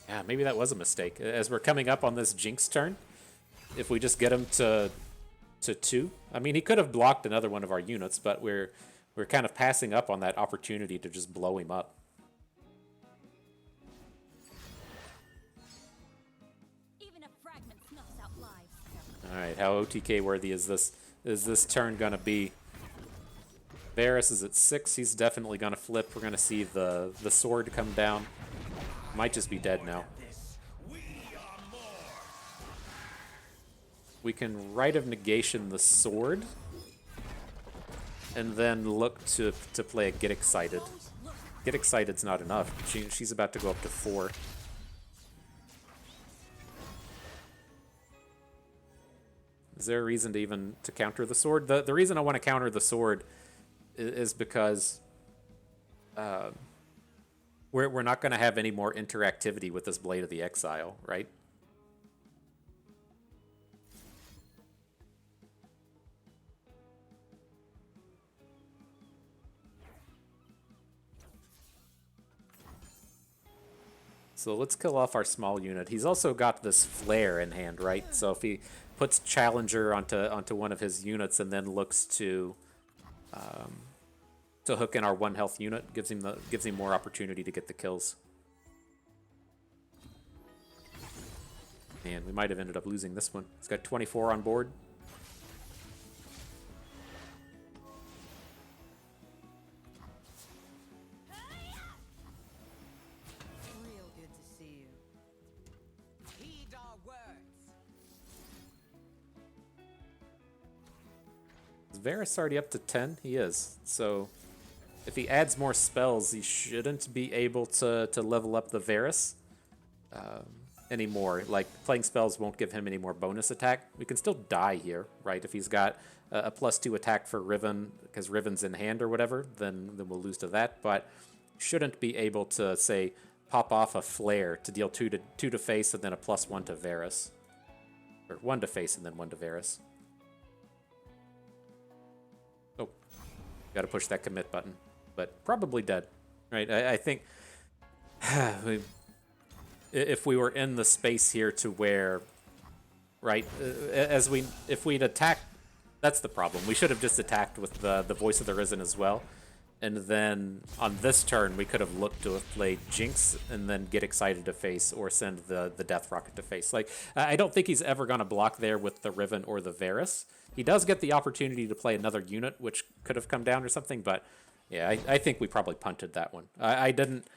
that was a mistake. As we're coming up on this Jinx turn, if we just get him to 2, I mean, he could have blocked another one of our units, but we're kind of passing up on that opportunity to just blow him up. Even a fragment snuffs out lives. All right, how OTK worthy is this? Is this turn gonna be? Varus is at 6. He's definitely gonna flip. We're gonna see the sword come down. Might just be dead now. We can Rite of Negation the sword, and then look to play a Get Excited. Get Excited's not enough. She's about to go up to 4. Is there a reason to even to counter the sword? The reason I want to counter the sword is because we're not going to have any more interactivity with this Blade of the Exile, right? So let's kill off our small unit. He's also got this flair in hand, right? So if he puts Challenger onto one of his units and then looks to hook in our 1 health unit, gives him more opportunity to get the kills. Man, we might have ended up losing this one. He's got 24 on board. Real good to see you. Heed our words. Varus already up to 10? He is. So if he adds more spells, he shouldn't be able to level up the Varus anymore. Like, playing spells won't give him any more bonus attack. We can still die here, right? If he's got a +2 attack for Riven, because Riven's in hand or whatever, then we'll lose to that. But shouldn't be able to, say, pop off a Flair to deal 2 to face and then a +1 to Varus. Or 1 to face and then 1 to Varus. Oh, gotta push that commit button. But probably dead, right? I think if we were in the space here to where, right, if we'd attacked, that's the problem. We should have just attacked with the Voice of the Risen as well. And then on this turn, we could have looked to have played Jinx and then get excited to face or send the Death Rocket to face. Like, I don't think he's ever going to block there with the Riven or the Varus. He does get the opportunity to play another unit, which could have come down or something, but yeah, I think we probably punted that one. I didn't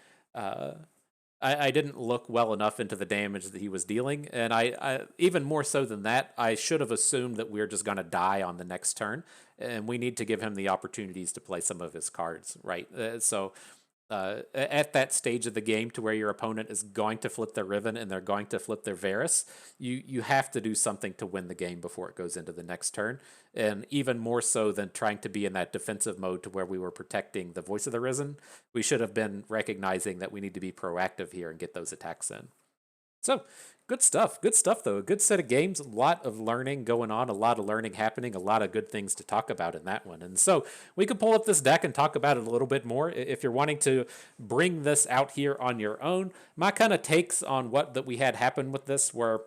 look well enough into the damage that he was dealing, and I even more so than that, I should have assumed that we are just going to die on the next turn, and we need to give him the opportunities to play some of his cards, right? At that stage of the game to where your opponent is going to flip their Riven and they're going to flip their Varus, you have to do something to win the game before it goes into the next turn. And even more so than trying to be in that defensive mode to where we were protecting the Voice of the Risen, we should have been recognizing that we need to be proactive here and get those attacks in. So, good stuff though. A good set of games, a lot of learning going on, a lot of learning happening, a lot of good things to talk about in that one. And so we could pull up this deck and talk about it a little bit more. If you're wanting to bring this out here on your own, my kind of takes on what that we had happen with this were,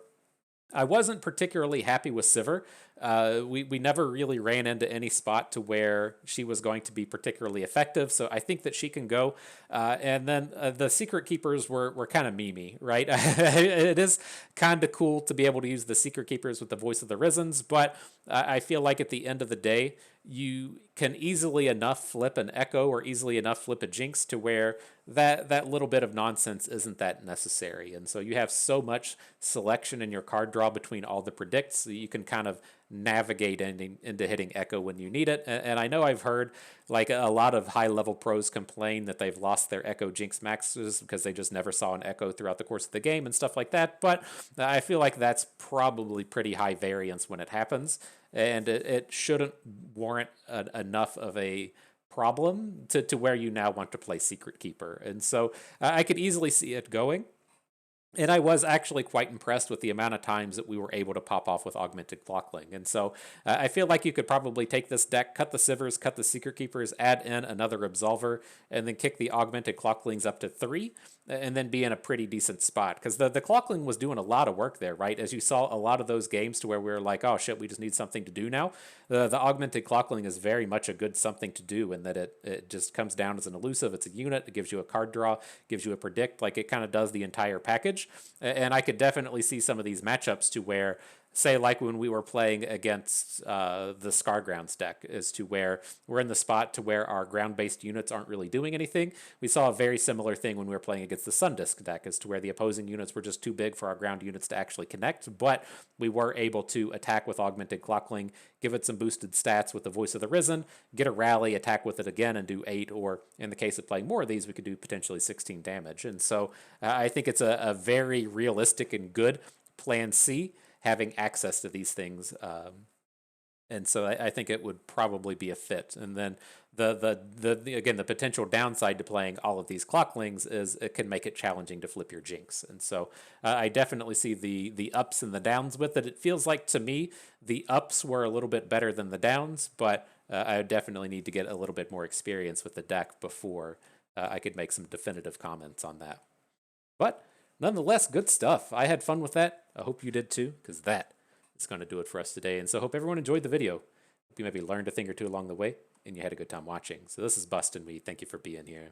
I wasn't particularly happy with Sivir. We never really ran into any spot to where she was going to be particularly effective, so I think that she can go. And then the Secret Keepers were kind of memey, right? It is kind of cool to be able to use the Secret Keepers with the Voice of the Risens, but I feel like at the end of the day, you can easily enough flip an Ekko or easily enough flip a Jinx to where that little bit of nonsense isn't that necessary. And so you have so much selection in your card draw between all the predicts that you can kind of navigate into hitting Ekko when you need it. And I know I've heard like a lot of high-level pros complain that they've lost their Ekko Jinx maxes because they just never saw an Ekko throughout the course of the game and stuff like that. But I feel like that's probably pretty high variance when it happens. And it shouldn't warrant enough of a problem to where you now want to play Secret Keeper. And so I could easily see it going. And I was actually quite impressed with the amount of times that we were able to pop off with Augmented Clockling. And so I feel like you could probably take this deck, cut the Sivers, cut the Secret Keepers, add in another Absolver, and then kick the Augmented Clocklings up to 3, and then be in a pretty decent spot. Because the Clockling was doing a lot of work there, right? As you saw a lot of those games to where we were like, oh shit, we just need something to do now. The Augmented Clockling is very much a good something to do in that it just comes down as an elusive. It's a unit. It gives you a card draw, gives you a predict. Like, it kind of does the entire package. And I could definitely see some of these matchups to where, say, like when we were playing against the Scargrounds deck, as to where we're in the spot to where our ground-based units aren't really doing anything. We saw a very similar thing when we were playing against the Sundisk deck, as to where the opposing units were just too big for our ground units to actually connect, but we were able to attack with Augmented Clockling, give it some boosted stats with the Voice of the Risen, get a rally, attack with it again, and do 8, or in the case of playing more of these, we could do potentially 16 damage. And so I think it's a very realistic and good plan C, having access to these things. And so I think it would probably be a fit. And then again, the potential downside to playing all of these Clocklings is it can make it challenging to flip your Jinx. And so I definitely see the ups and the downs with it. It feels like, to me, the ups were a little bit better than the downs, but I definitely need to get a little bit more experience with the deck before I could make some definitive comments on that. But nonetheless, good stuff. I had fun with that. I hope you did too, because that is going to do it for us today. And so I hope everyone enjoyed the video. Hope you maybe learned a thing or two along the way, and you had a good time watching. So this is Bust and we thank you for being here.